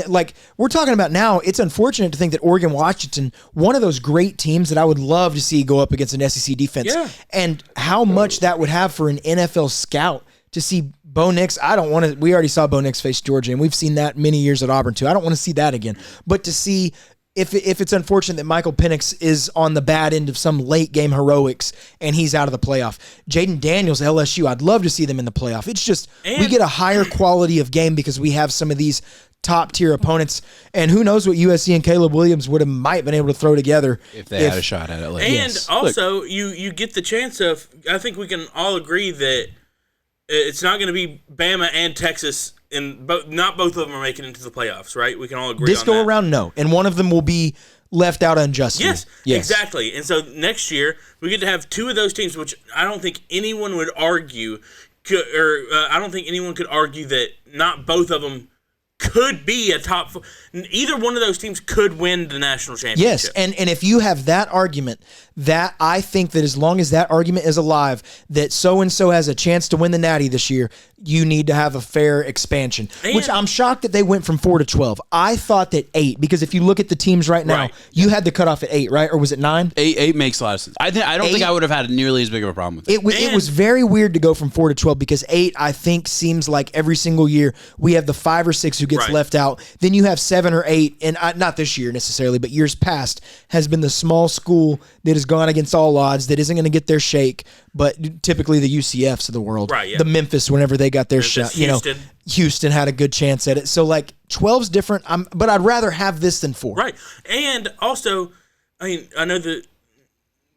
like we're talking about now. It's unfortunate to think that Oregon, Washington, one of those great teams that I would love to see go up against an SEC defense, and how much that would have for an NFL scout to see Bo Nix. We already saw Bo Nix face Georgia, and we've seen that many years at Auburn too. I don't want to see that again. But to see if it's unfortunate that Michael Penix is on the bad end of some late game heroics and he's out of the playoff. Jaden Daniels, LSU, I'd love to see them in the playoff. It's just we get a higher quality of game because we have some of these top tier opponents, and who knows what USC and Caleb Williams might have been able to throw together if they had a shot at it. And also, you get the chance of. I think we can all agree that it's not going to be Bama and Texas, and not both of them are making it into the playoffs, right? We can all agree on that. This go around, no. And one of them will be left out unjustly. Yes, exactly. And so next year, we get to have 2 of those teams, which I don't think anyone would argue, I don't think anyone could argue that not both of them could be a top 4. Either one of those teams could win the national championship. Yes, and if you have that argument, that I think that as long as that argument is alive, that so-and-so has a chance to win the Natty this year, you need to have a fair expansion, which I'm shocked that they went from 4 to 12. I thought that 8, because if you look at the teams right now, you had the cutoff at 8, right? Or was it 9? 8 makes a lot of sense. I don't think I would have had nearly as big of a problem with it. It was very weird to go from 4 to 12 because 8, I think, seems like every single year we have the 5 or 6 who gets left out. Then you have 7 or 8, and not this year necessarily, but years past, has been the small school that has gone against all odds, that isn't going to get their shake, but typically the UCFs of the world. Right, yeah. The Memphis, whenever they got their shot. Houston had a good chance at it. So, 12's different, but I'd rather have this than 4. Right. And also, I know that,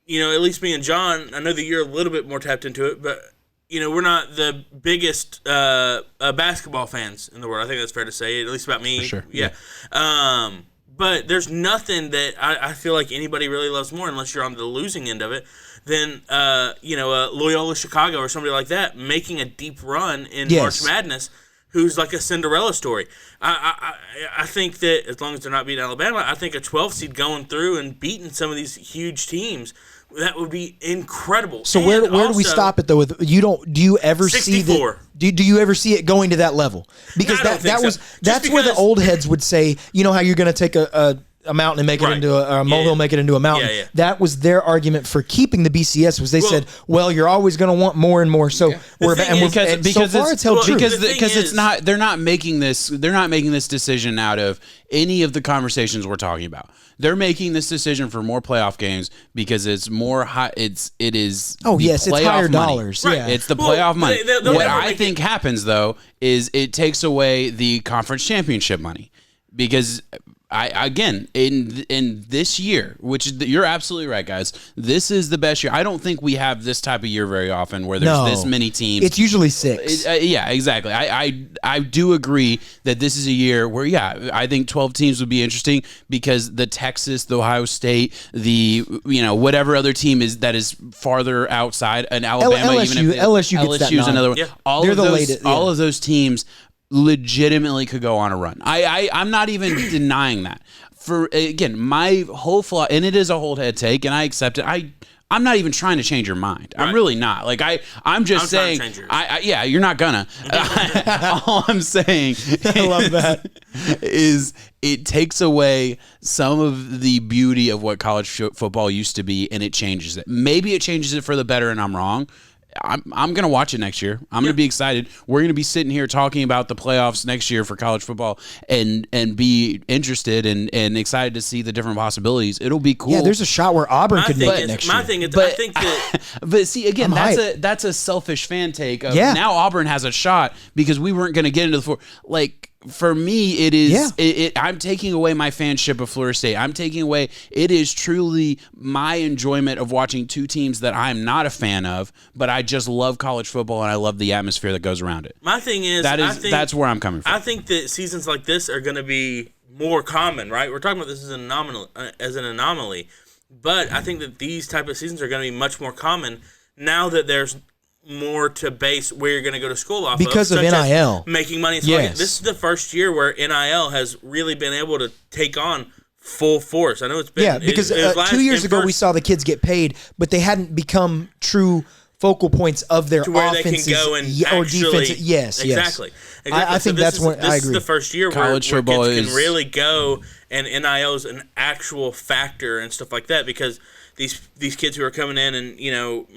at least me and John, I know that you're a little bit more tapped into it, but, we're not the biggest basketball fans in the world. I think that's fair to say, at least about me. For sure. Yeah. But there's nothing that I feel like anybody really loves more, unless you're on the losing end of it, than Loyola Chicago or somebody like that making a deep run in March Madness, who's like a Cinderella story. I think that as long as they're not beating Alabama, I think a 12 seed going through and beating some of these huge teams, that would be incredible. So where do we stop it though? Do you ever 64. see that? Do you ever see it going to that level? Because that's where the old heads would say, how you're going to take a mountain and make it into a molehill, make it into a mountain. Yeah. That was their argument for keeping the BCS. Was they said, well, you're always going to want more and more. So because so far it's held true. Because it's not. They're not making this. They're not making this decision out of any of the conversations we're talking about. They're making this decision for more playoff games because it's more high. It is. Oh yes, it's higher dollars. Right. Yeah, it's the playoff money. What I think happens though is it takes away the conference championship money because. In this year, which you're absolutely right, guys. This is the best year. I don't think we have this type of year very often where there's this many teams. It's usually 6. Yeah, exactly. I do agree that this is a year where I think 12 teams would be interesting because the Texas, the Ohio State, the whatever other team is that is farther outside, and Alabama, LSU gets that nod. Another one. Yeah. All of those teams legitimately could go on a run. I'm not even denying that. For again, my whole flaw, and it is a hold head take, and I accept it. I'm not even trying to change your mind. I'm really not. Like I'm just saying. Yeah, you're not gonna. All I'm saying. I love that. Is it takes away some of the beauty of what college football used to be, and it changes it. Maybe it changes it for the better, and I'm wrong. I'm going to watch it next year. I'm going to be excited. We're going to be sitting here talking about the playoffs next year for college football and be interested and excited to see the different possibilities. It'll be cool. Yeah, there's a shot where Auburn could make it next year. My thing is, I think that... But see, again, that's a selfish fan take of now Auburn has a shot because we weren't going to get into the four. Like, for me, it is. I'm taking away my fanship of Florida State. I'm taking away. It is truly my enjoyment of watching two teams that I'm not a fan of, but I just love college football and I love the atmosphere that goes around it. My thing is, that's where I'm coming from. I think that seasons like this are going to be more common, right? We're talking about this as an anomaly, but I think that these type of seasons are going to be much more common now that there's more to base where you're going to go to school off because of NIL making money. Yes. This is the first year where NIL has really been able to take on full force. I know it's been because 2 years ago we saw the kids get paid, but they hadn't become true focal points of their offenses they can go and or defense. Yes, exactly. I think that's what I agree. This is the first year where kids can really go, and NIL is an actual factor and stuff like that because these kids who are coming in and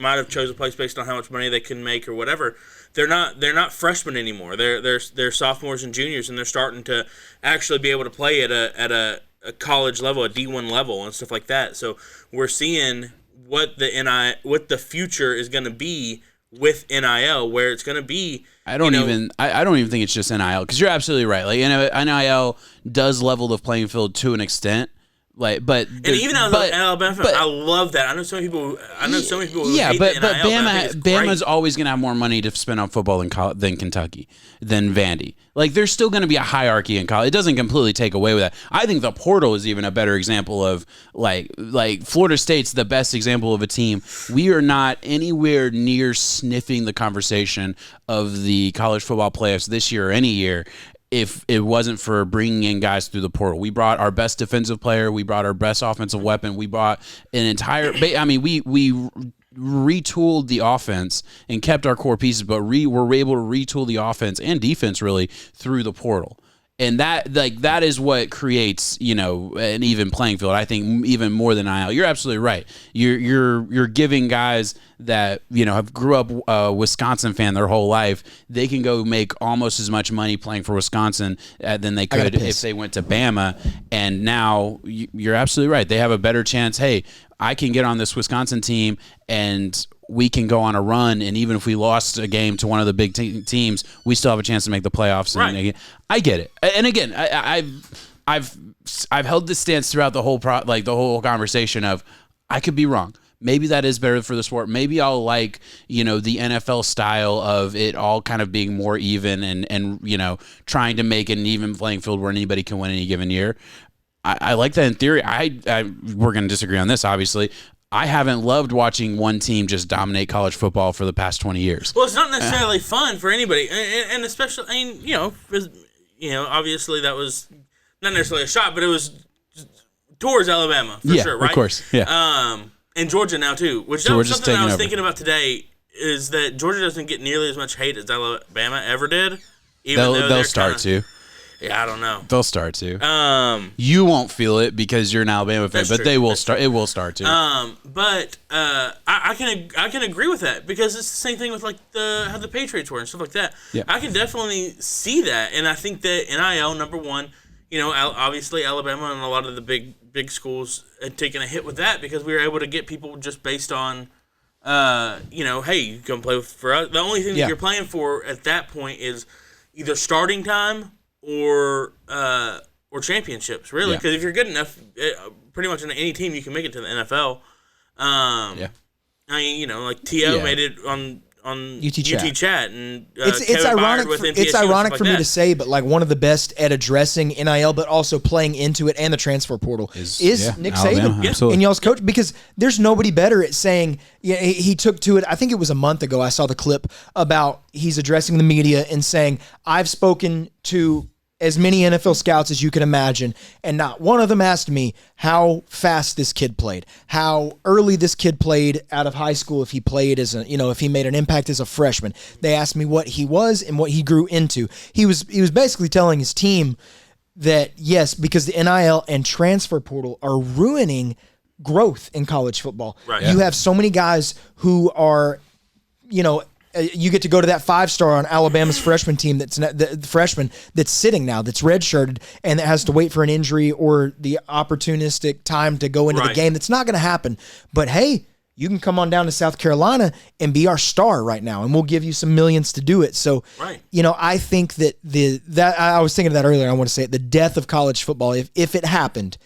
might have chose a place based on how much money they can make or whatever, they're not freshmen anymore. They're sophomores and juniors, and they're starting to actually be able to play at a college level, a D1 level, and stuff like that. So we're seeing what the future is going to be with NIL, where it's going to be. I don't even think it's just NIL, because you're absolutely right. Like NIL does level the playing field to an extent. And even Alabama, I love that. I know so many people. Who hate the NIL, but Bama's always going to have more money to spend on football than Kentucky, than Vandy. Like, there's still going to be a hierarchy in college. It doesn't completely take away with that. I think the portal is even a better example of like Florida State's the best example of a team. We are not anywhere near sniffing the conversation of the college football playoffs this year or any year if it wasn't for bringing in guys through the portal. We brought our best defensive player. We brought our best offensive weapon. We brought an entire we retooled the offense and kept our core pieces, but were able to retool the offense and defense really through the portal. And that is what creates, an even playing field. I think even more than NIL. You're absolutely right. You're giving guys that have grew up a Wisconsin fan their whole life. They can go make almost as much money playing for Wisconsin than they could if they went to Bama. And now you're absolutely right. They have a better chance. Hey, I can get on this Wisconsin team and we can go on a run, and even if we lost a game to one of the big teams, we still have a chance to make the playoffs. Right. I get it, and again, I've held this stance throughout the whole the whole conversation of I could be wrong. Maybe that is better for the sport. Maybe I'll like the NFL style of it all kind of being more even and trying to make an even playing field where anybody can win any given year. I like that in theory. We're going to disagree on this, obviously. I haven't loved watching one team just dominate college football for the past 20 years. Well, it's not necessarily fun for anybody, and especially, obviously that was not necessarily a shot, but it was towards Alabama for sure, right? Of course, yeah. And Georgia now too, which that was something I was thinking about today. Is that Georgia doesn't get nearly as much hate as Alabama ever did? They'll start to. Yeah, I don't know. They'll start to. You won't feel it because you're an Alabama fan, but they will start. It will start to. But I can agree with that because it's the same thing with like how the Patriots were and stuff like that. Yeah. I can definitely see that, and I think that NIL, number one, obviously Alabama and a lot of the big schools had taken a hit with that because we were able to get people just based on, hey, you come play for us. The only thing that you're playing for at that point is either starting time or championships, really, because if you're good enough, pretty much in any team you can make it to the NFL. I mean, like T.O. made it on UT Chat, and it's ironic for me to say, but like one of the best at addressing NIL, but also playing into it and the transfer portal is Nick Saban and y'all's coach, because there's nobody better at saying. Yeah, he took to it. I think it was a month ago. I saw the clip about he's addressing the media and saying, "I've spoken to as many NFL scouts as you can imagine, and not one of them asked me how fast this kid played, how early this kid played out of high school, if he played as if he made an impact as a freshman. They asked me what he was and what he grew into. He was basically telling his team that, yes, because the NIL and transfer portal are ruining growth in college football. Right. You have so many guys who are, you get to go to that 5-star on Alabama's freshman team the freshman that's sitting now, that's redshirted, and that has to wait for an injury or the opportunistic time to go into the game. That's not going to happen. But hey, you can come on down to South Carolina and be our star right now, and we'll give you some millions to do it. So, I think that I was thinking of that earlier. I want to say it. The death of college football, if it happened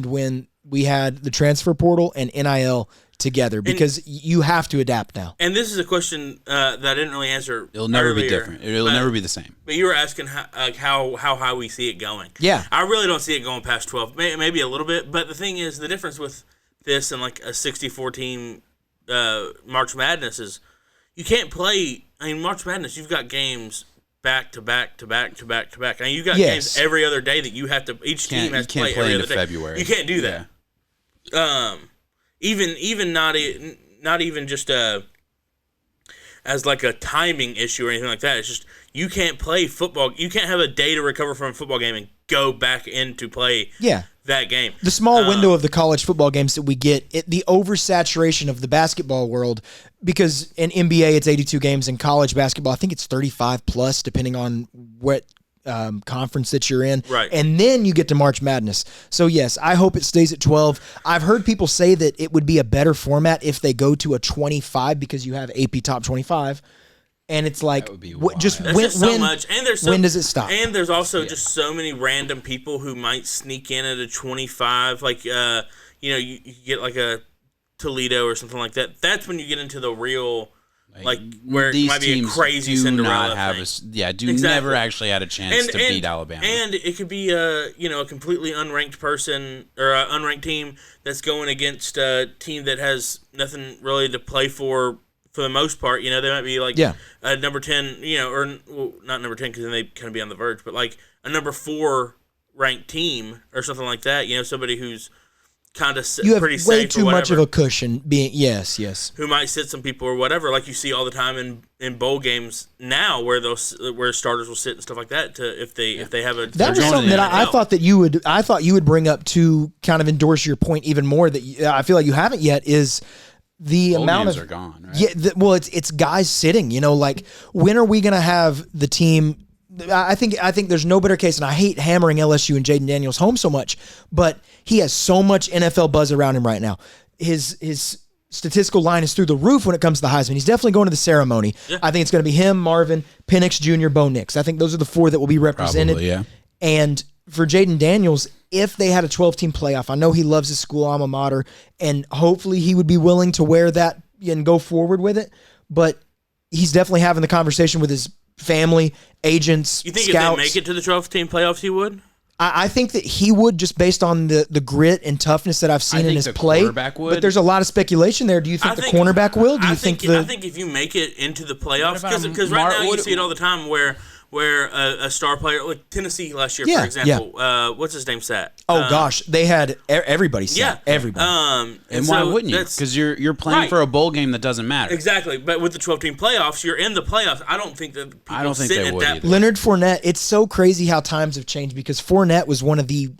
when we had the transfer portal and NIL together, because you have to adapt now. And this is a question that I didn't really answer. It'll never earlier, be different. It'll never be the same. But you were asking how high we see it going. Yeah. I really don't see it going past 12, maybe a little bit. But the thing is, the difference with this and like a 64-team March Madness is you can't play. I mean, March Madness, you've got games back to back to back to back to back. I mean, you've got games every other day that you have to. Each team has to play every other day. February. You can't do that. Yeah. Even not even just as like a timing issue or anything like that. It's just you can't play football. You can't have a day to recover from a football game and go back in to play that game. The small window of the college football games that we get, the oversaturation of the basketball world, because in NBA it's 82 games, in college basketball I think it's 35 plus depending on what conference that you're in. Right. And then you get to March Madness. So yes, I hope it stays at 12. I've heard people say that it would be a better format if they go to a 25 because you have AP Top 25. And it's like, when does it stop? And there's also just so many random people who might sneak in at a 25. Like, you get like a Toledo or something like that. That's when you get into the real... Like where it might be a crazy Cinderella thing. Never actually had a chance to beat Alabama. And it could be a completely unranked person or an unranked team that's going against a team that has nothing really to play for the most part. They might be like a number 10, or not number 10 because then they kind of be on the verge, but like a number 4 ranked team or something like that. Somebody who's kind of you have pretty way safe too much of a cushion being who might sit some people or whatever, like you see all the time in bowl games now where starters will sit and stuff like that if they have a that was something that I thought that you would bring up to kind of endorse your point even more that I feel like you haven't yet is the bowl amount games of are gone, right? It's guys sitting, like when are we going to have the team? I think there's no better case, and I hate hammering LSU and Jaden Daniels home so much, but he has so much NFL buzz around him right now. His statistical line is through the roof when it comes to the Heisman. He's definitely going to the ceremony. Yeah. I think it's going to be him, Marvin, Penix Jr., Bo Nix. I think those are the 4 that will be represented. Probably, yeah. And for Jaden Daniels, if they had a 12-team playoff, I know he loves his school alma mater, and hopefully he would be willing to wear that and go forward with it, but he's definitely having the conversation with his family, agents, You think scouts. If they make it to the 12-team playoffs, he would? I think that he would, just based on the grit and toughness that I've seen in his play. But there's a lot of speculation there. Do you think the cornerback will? I think if you make it into the playoffs, because right now you see it all the time where a star player, like Tennessee last year, for example, what's his name sat? Oh gosh, they had everybody sat. Everybody. And why wouldn't you? Because you're playing for a bowl game that doesn't matter. Exactly, but with the 12-team playoffs, you're in the playoffs. I don't think that people sit at that. Leonard Fournette. It's so crazy how times have changed because Fournette was one of the,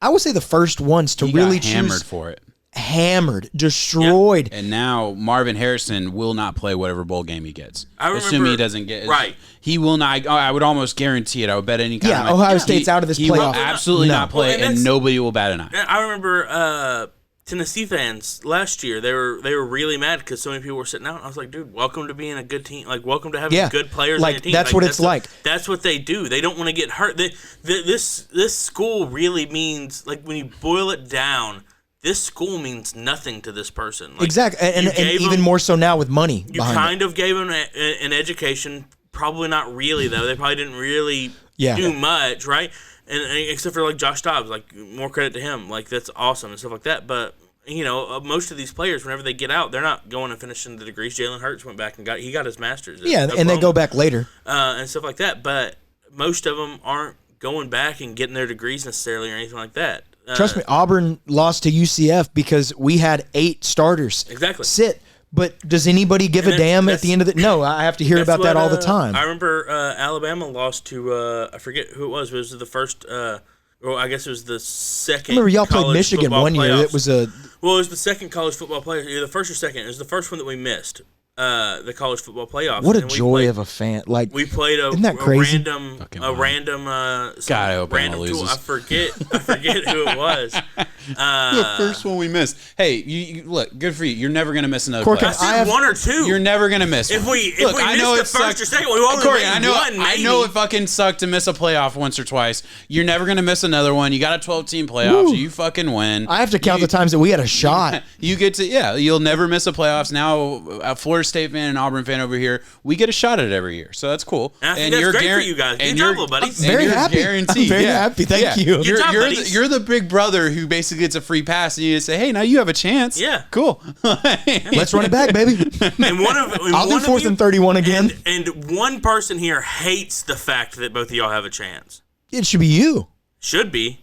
I would say, the first ones to really choose. Hammered for it. Hammered, destroyed. And now Marvin Harrison will not play whatever bowl game he gets. Assuming he doesn't get right. He will not. I would almost guarantee it. I would bet any kind of money. Ohio State's out of this playoff. He will absolutely not play, and nobody will bat an eye. I remember Tennessee fans last year. They were really mad because so many people were sitting out. I was like, dude, welcome to being a good team. Like, welcome to having good players on your team. That's what it's like. That's what they do. They don't want to get hurt. This school really means, like, when you boil it down, this school means nothing to this person. Like, exactly, and even more so now with money. You kind of gave them an education. Probably not really, though. They probably didn't really do much, right? And except for like Josh Dobbs, like more credit to him. Like that's awesome and stuff like that. But most of these players, whenever they get out, they're not going and finishing the degrees. Jalen Hurts went back and got his master's. And they go back later and stuff like that. But most of them aren't going back and getting their degrees necessarily or anything like that. Trust me, Auburn lost to UCF because we had 8 starters sit. But does anybody give a damn at the end of the? No, I have to hear about that all the time. I remember Alabama lost to I forget who it was. But it was the first. Well, I guess it was the second. I remember y'all played Michigan one year. Playoffs. It was a. Well, it was the second college football playoff. Either the first or second. It was the first one that we missed. The college football playoffs. What a joy of a fan! Like we played isn't that crazy? a random God, I hope random tool. I forget who it was. The first one we missed. Hey, you look, good for you. You're never gonna miss another Corcoran, playoff. I have 1 or 2. You're never gonna miss one. If we missed the first or second, we only Corcoran, made one. Maybe. I know it fucking sucked to miss a playoff once or twice. You're never gonna miss another one. You got a 12-team playoff. Woo. You fucking win. I have to count the times that we had a shot. You get to you'll never miss a playoffs. Now a Florida State fan and Auburn fan over here, we get a shot at it every year, so that's cool. And I think that's great for you guys. Good job, little buddies. I'm very happy. I'm very happy. Thank you. Good job, buddies. You're the big brother who basically gets a free pass, and you just say, "Hey, now you have a chance." Yeah, cool. Let's run it back, baby. And I'll do 4th and 31 again. And one person here hates the fact that both of y'all have a chance. It should be you. Should be.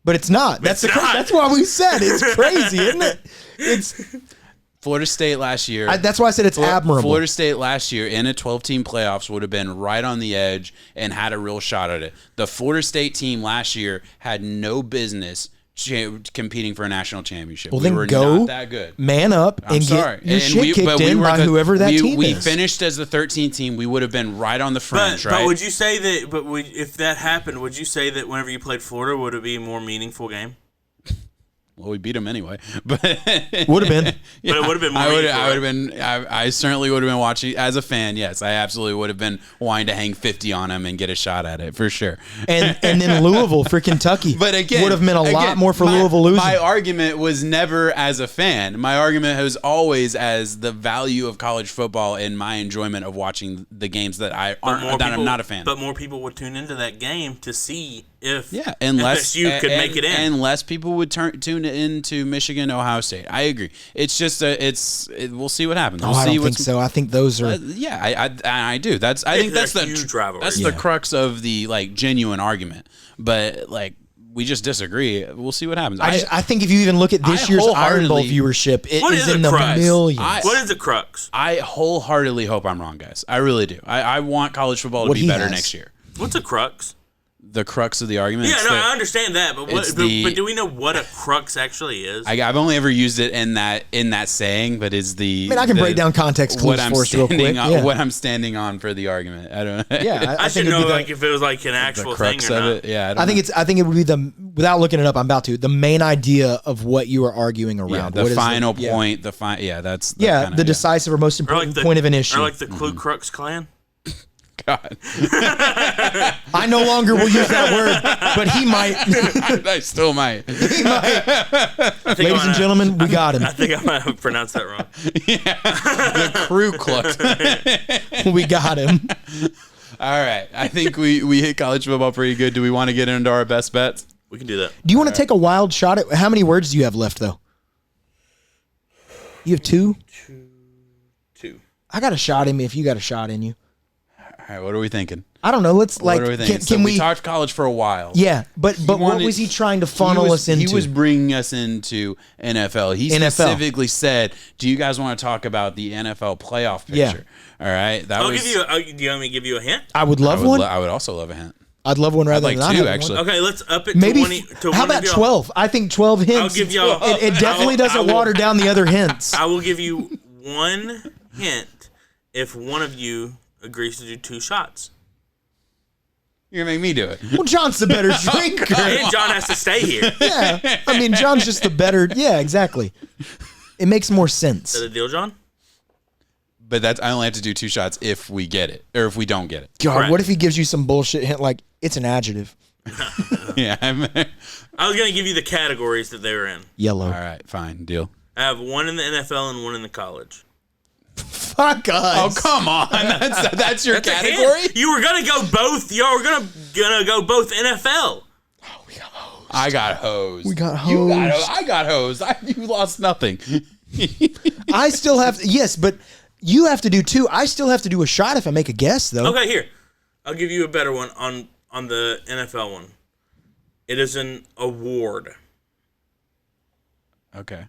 But it's not. That's why we said it's crazy, isn't it? It's Florida State last year. That's why I said it's admirable. Florida State last year in a 12-team playoffs would have been right on the edge and had a real shot at it. The Florida State team last year had no business competing for a national championship. Well, we then were not not that good. Man up and get your shit kicked in by whoever that team is. We finished as the 13th team. We would have been right on the fringe, right? But would you say that? If that happened, would you say that whenever you played Florida, would it be a more meaningful game? Well, we beat them anyway, but would have been. Yeah, but it would have been more. I would have been. I certainly would have been watching as a fan. Yes, I absolutely would have been wanting to hang 50 on him and get a shot at it for sure. And then Louisville for Kentucky, but again, would have meant a lot more for Louisville losing. My argument was never as a fan. My argument was always as the value of college football and my enjoyment of watching the games that I'm not a fan. But more people would tune into that game to see if FSU could make it in, and less people would tune into Michigan, Ohio State. I agree. It's just we'll see what happens. I don't think so. I think those are. I do. I think that's the huge rivalry. That's the crux of the genuine argument. But we just disagree. We'll see what happens. I think if you even look at this year's Iron Bowl viewership, it is in the millions. What is the crux? I wholeheartedly hope I'm wrong, guys. I really do. I want college football to be better next year. What's a crux? The crux of the argument. Yeah, I understand that, but but do we know what a crux actually is? I've only ever used it in that saying, but is the. I mean, I can break down context clues for us real quick. What I'm standing on for the argument. I don't know. Yeah, I should know if it was an actual thing or not. Yeah, I think it would be without looking it up. I'm about to the main idea of what you are arguing around. Yeah, the final point. That's the decisive or most important point of an issue. Or like the Ku Klux Klan. God. I no longer will use that word, but he might. I still might. He might. Ladies and gentlemen, we got him. I think I might have pronounced that wrong. Yeah. The Ku Klux. We got him. All right. I think we hit college football pretty good. Do we want to get into our best bets? We can do that. Do you want to take a wild shot at how many words do you have left, though? You have 2? 2. I got a shot in me if you got a shot in you. All right, what are we thinking? I don't know. Let's what are we thinking? Can we talked college for a while? Yeah, but what was he trying to funnel us into? He was bringing us into NFL. He specifically said, "Do you guys want to talk about the NFL playoff picture?" Yeah. All right, do you want me to give you a hint? I would love one. I would also love a hint. I'd love one rather than not 2, actually. Okay, let's up it maybe to 20. How about 12? I think 12 hints. I'll give y'all. It definitely doesn't water down the other hints. I will give you one hint if one of you agrees to do 2 shots. You're going to make me do it. Well, John's the better drinker. And John has to stay here. Yeah. I mean, John's just the better. Yeah, exactly. It makes more sense. Is that a deal, John? But I only have to do 2 shots if we get it, or if we don't get it. God, correct. What if he gives you some bullshit hint like, it's an adjective? Yeah. I was going to give you the categories that they were in. Yellow. All right, fine. Deal. I have one in the NFL and one in the college. Fuck us. Oh, come on. That's your category? You were going to go both. You were going to go both NFL. Oh, we got hosed. I got hosed. We got hosed. I got hosed. You lost nothing. I still have yes, but you have to do 2. I still have to do a shot if I make a guess, though. Okay, here. I'll give you a better one on on the NFL one. It is an award. Okay.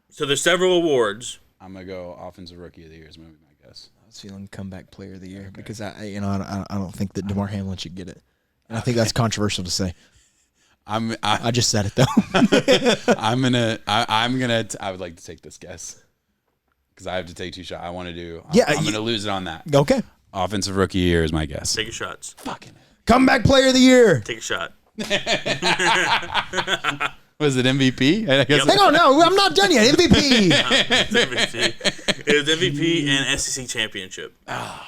So there's several awards. I'm gonna go offensive rookie of the year is maybe my guess. I was feeling comeback player of the year because I don't think that DeMar Hamlin should get it. And I think that's controversial to say. I just said it though. I would like to take this guess because I have to take 2 shots. I want to do. I'm gonna lose it on that. Okay. Offensive rookie of the year is my guess. Take your shots. Fucking comeback player of the year. Take a shot. Was it MVP? I guess. Hang on, no, I'm not done yet. MVP. It's MVP. It was MVP and SEC championship. Oh,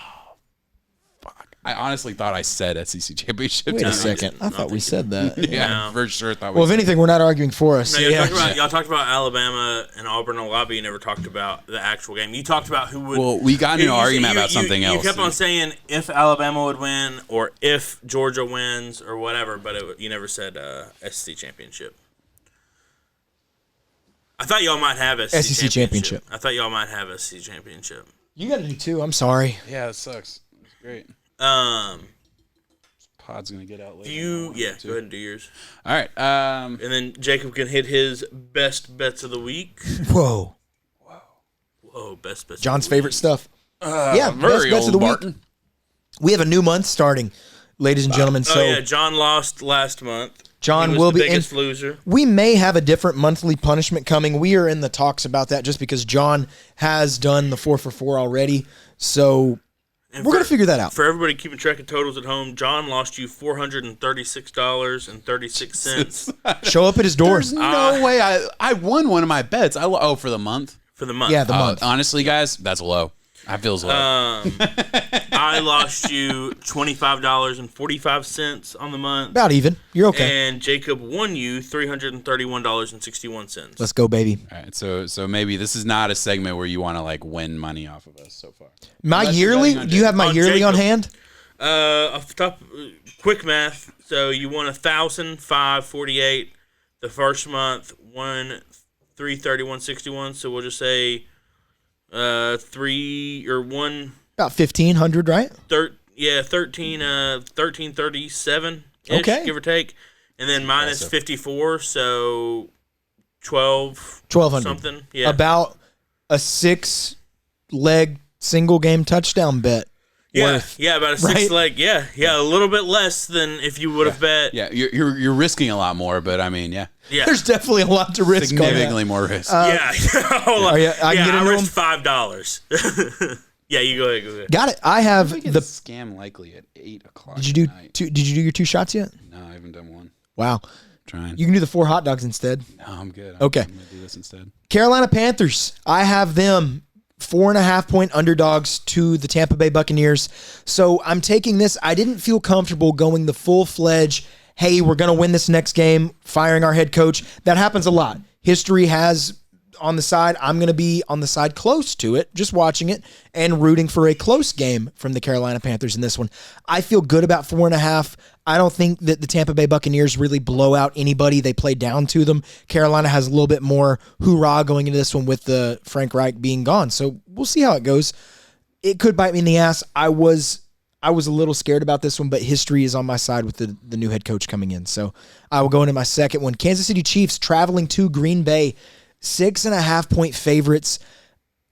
fuck! I honestly thought I said SEC championship. Wait a second. I thought we said that. Yeah, for sure. Well, if anything, we're not arguing for us. No, y'all talked about Alabama and Auburn a lot, but you never talked about the actual game. You talked about who would. Well, we got into an argument about something else. You kept on saying if Alabama would win or if Georgia wins or whatever, but you never said SEC championship. I thought y'all might have SEC championship. I thought y'all might have SEC championship. You got to do 2. I'm sorry. Yeah, it sucks. It's great. Pod's gonna get out later. Go ahead and do yours. All right. And then Jacob can hit his best bets of the week. Whoa, best bets. John's of the favorite week. stuff. Best bets of the week. We have a new month starting, ladies and gentlemen. So John lost last month. John will be the biggest loser. We may have a different monthly punishment coming. We are in the talks about that just because John has done the 4 for 4 already. So we're going to figure that out. For everybody keeping track of totals at home, John lost you $436.36. Show up at his door. There's no way. I won one of my bets. For the month. For the month. Yeah, the month. Honestly, guys, that's low. I feels low. I lost you $25.45 on the month. About even. You're okay. And Jacob won you $331.61. Let's go, baby. All right, so maybe this is not a segment where you want to like win money off of us so far. My yearly? Do you have my yearly on hand? Off the top, quick math. So you won $1,548 the first month, won $331.61. So we'll just say 3 or 1. About 1,500, right? 1337 ish, okay, give or take, and then minus 54, so 1,200 something. Yeah, about a 6-leg single game touchdown bet. Yeah, about a 6-leg. Yeah, a little bit less than if you would have bet. Yeah, you're risking a lot more, but I mean, yeah. There's definitely a lot to risk. Significantly more risk. I risked $5. Yeah, you go ahead. Got it. I have the scam likely at 8:00. Did you do Did you do your 2 shots yet? No, I haven't done one. Wow. Trying. You can do the 4 hot dogs instead. No, I'm good. Okay. I'm gonna do this instead. Carolina Panthers. I have them 4.5-point underdogs to the Tampa Bay Buccaneers. So I'm taking this. I didn't feel comfortable going the full-fledged, hey, we're going to win this next game, firing our head coach. That happens a lot. History has on the side. I'm going to be on the side close to it, just watching it and rooting for a close game from the Carolina Panthers in this one. I feel good about 4.5. I don't think that the Tampa Bay Buccaneers really blow out anybody. They play down to them. Carolina has a little bit more hoorah going into this one with the Frank Reich being gone. So we'll see how it goes. It could bite me in the ass. I was a little scared about this one, but history is on my side with the new head coach coming in. So I will go into my second one. Kansas City Chiefs traveling to Green Bay, 6.5-point favorites.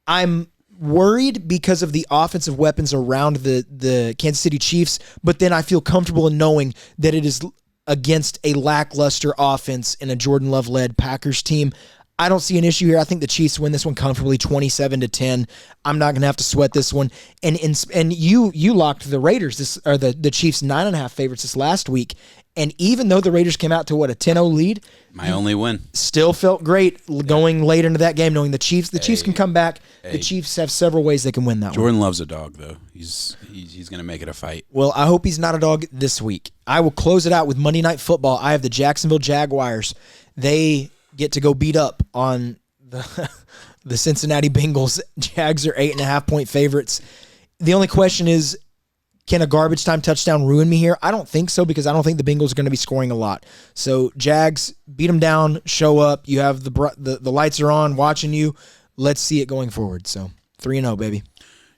I'm worried because of the offensive weapons around the Kansas City Chiefs, but then I feel comfortable in knowing that it is against a lackluster offense in a Jordan Love-led Packers team. I don't see an issue here. I think the Chiefs win this one comfortably, 27-10. I'm not going to have to sweat this one. And you locked the Raiders the Chiefs 9.5 favorites this last week. And even though the Raiders came out to a 10-0 lead, my only win, still felt great going late into that game, knowing the Chiefs can come back. The Chiefs have several ways they can win that one. Jordan Love's a dog, though. He's going to make it a fight. Well, I hope he's not a dog this week. I will close it out with Monday Night Football. I have the Jacksonville Jaguars. They get to go beat up on the Cincinnati Bengals. Jags are 8.5-point favorites. The only question is, can a garbage time touchdown ruin me here? I don't think so, because I don't think the Bengals are going to be scoring a lot. So Jags, beat them down, show up. You have the lights are on, watching you. Let's see it going forward. So 3-0, baby. You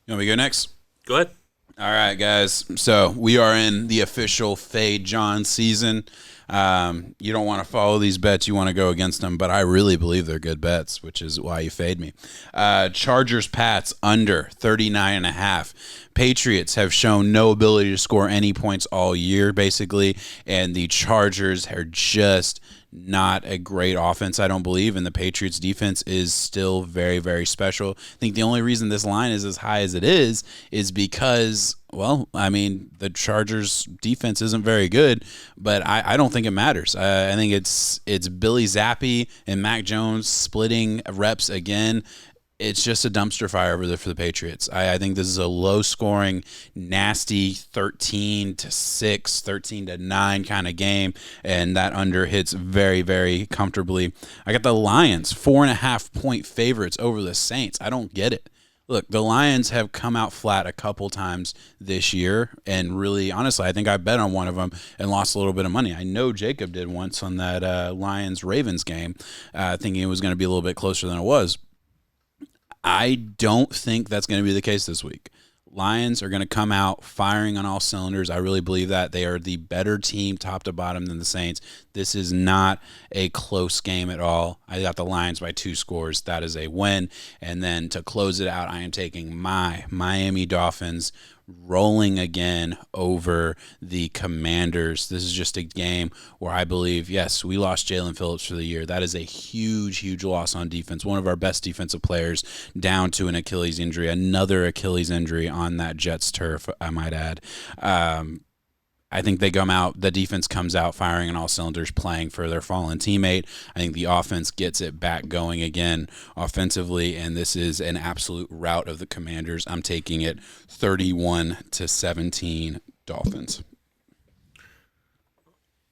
want me to go next? Go ahead. All right, guys. So we are in the official Fade John season. You don't want to follow these bets. You want to go against them, but I really believe they're good bets, which is why you fade me. Chargers Pats under 39.5. Patriots have shown no ability to score any points all year, basically, and the Chargers are just not a great offense, I don't believe, and the Patriots defense is still very, very special. I think the only reason this line is as high as it is because, well, I mean, the Chargers defense isn't very good, but I don't think it matters. I think it's Billy Zappi and Mac Jones splitting reps again. It's just a dumpster fire over there for the Patriots. I think this is a low-scoring, nasty 13-6, 13-9 kind of game, and that under hits very, very comfortably. I got the Lions, 4.5-point favorites over the Saints. I don't get it. Look, the Lions have come out flat a couple times this year, and really, honestly, I think I bet on one of them and lost a little bit of money. I know Jacob did once on that Lions-Ravens game, thinking it was going to be a little bit closer than it was. I don't think that's going to be the case this week. Lions are going to come out firing on all cylinders. I really believe that. They are the better team top to bottom than the Saints. This is not a close game at all. I got the Lions by 2 scores. That is a win. And then to close it out, I am taking my Miami Dolphins rolling again over the Commanders. This is just a game where I believe, yes, we lost Jalen Phillips for the year. That is a huge, huge loss on defense. One of our best defensive players down to an Achilles injury, another Achilles injury on that Jets turf, I might add. I think they come out, the defense comes out firing on all cylinders, playing for their fallen teammate. I think the offense gets it back going again offensively, and this is an absolute rout of the Commanders. I'm taking it 31-17 Dolphins.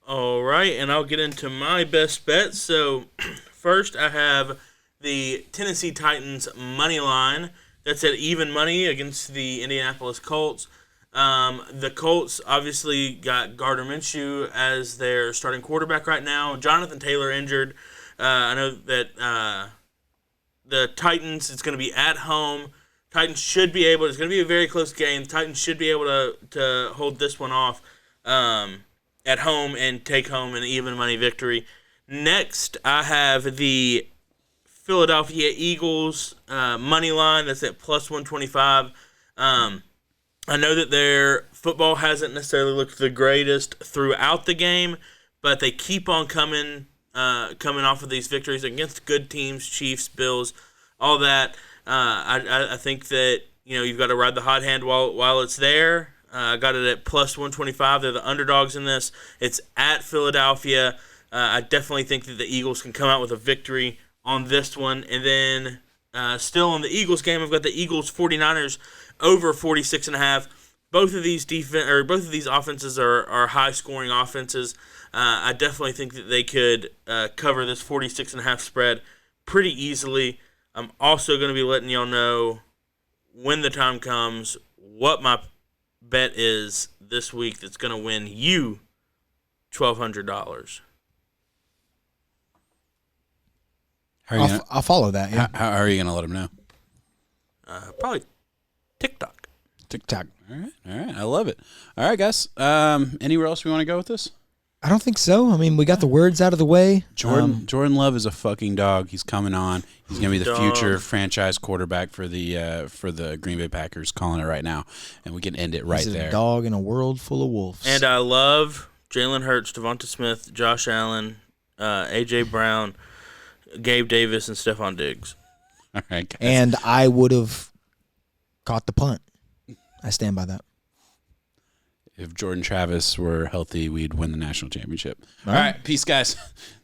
All right, and I'll get into my best bets. So first I have the Tennessee Titans money line. That's at even money against the Indianapolis Colts. The Colts obviously got Gardner Minshew as their starting quarterback right now. Jonathan Taylor injured. I know that the Titans, it's going to be at home. Titans should be able, it's going to be a very close game. Titans should be able to hold this one off at home and take home an even money victory. Next, I have the Philadelphia Eagles money line. That's at plus 125. I know that their football hasn't necessarily looked the greatest throughout the game, but they keep on coming off of these victories against good teams, Chiefs, Bills, all that. I think that you've got to ride the hot hand while it's there. I got it at plus 125. They're the underdogs in this. It's at Philadelphia. I definitely think that the Eagles can come out with a victory on this one. And then still on the Eagles game, I've got the Eagles 49ers over 46.5. Both of these offenses are high scoring offenses. I definitely think that they could cover this 46.5 spread pretty easily. I'm also going to be letting y'all know when the time comes what my bet is this week that's going to win you $1,200. I'll follow that. Yeah. How are you going to let them know? Probably Tic Tok. Tic Tok. All right. I love it. All right, guys. Anywhere else we want to go with this? I don't think so. I mean, we got the words out of the way. Jordan Love is a fucking dog. He's coming on. He's going to be the future franchise quarterback for the Green Bay Packers. Calling it right now, and we can end it right there. He's a dog in a world full of wolves. And I love Jalen Hurts, Devonta Smith, Josh Allen, A.J. Brown, Gabe Davis, and Stephon Diggs. All right, guys. And I would have caught the punt. I stand by that. If Jordan Travis were healthy, we'd win the national championship. All right. Peace, guys.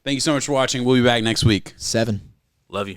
Thank you so much for watching. We'll be back next week. 7. Love you.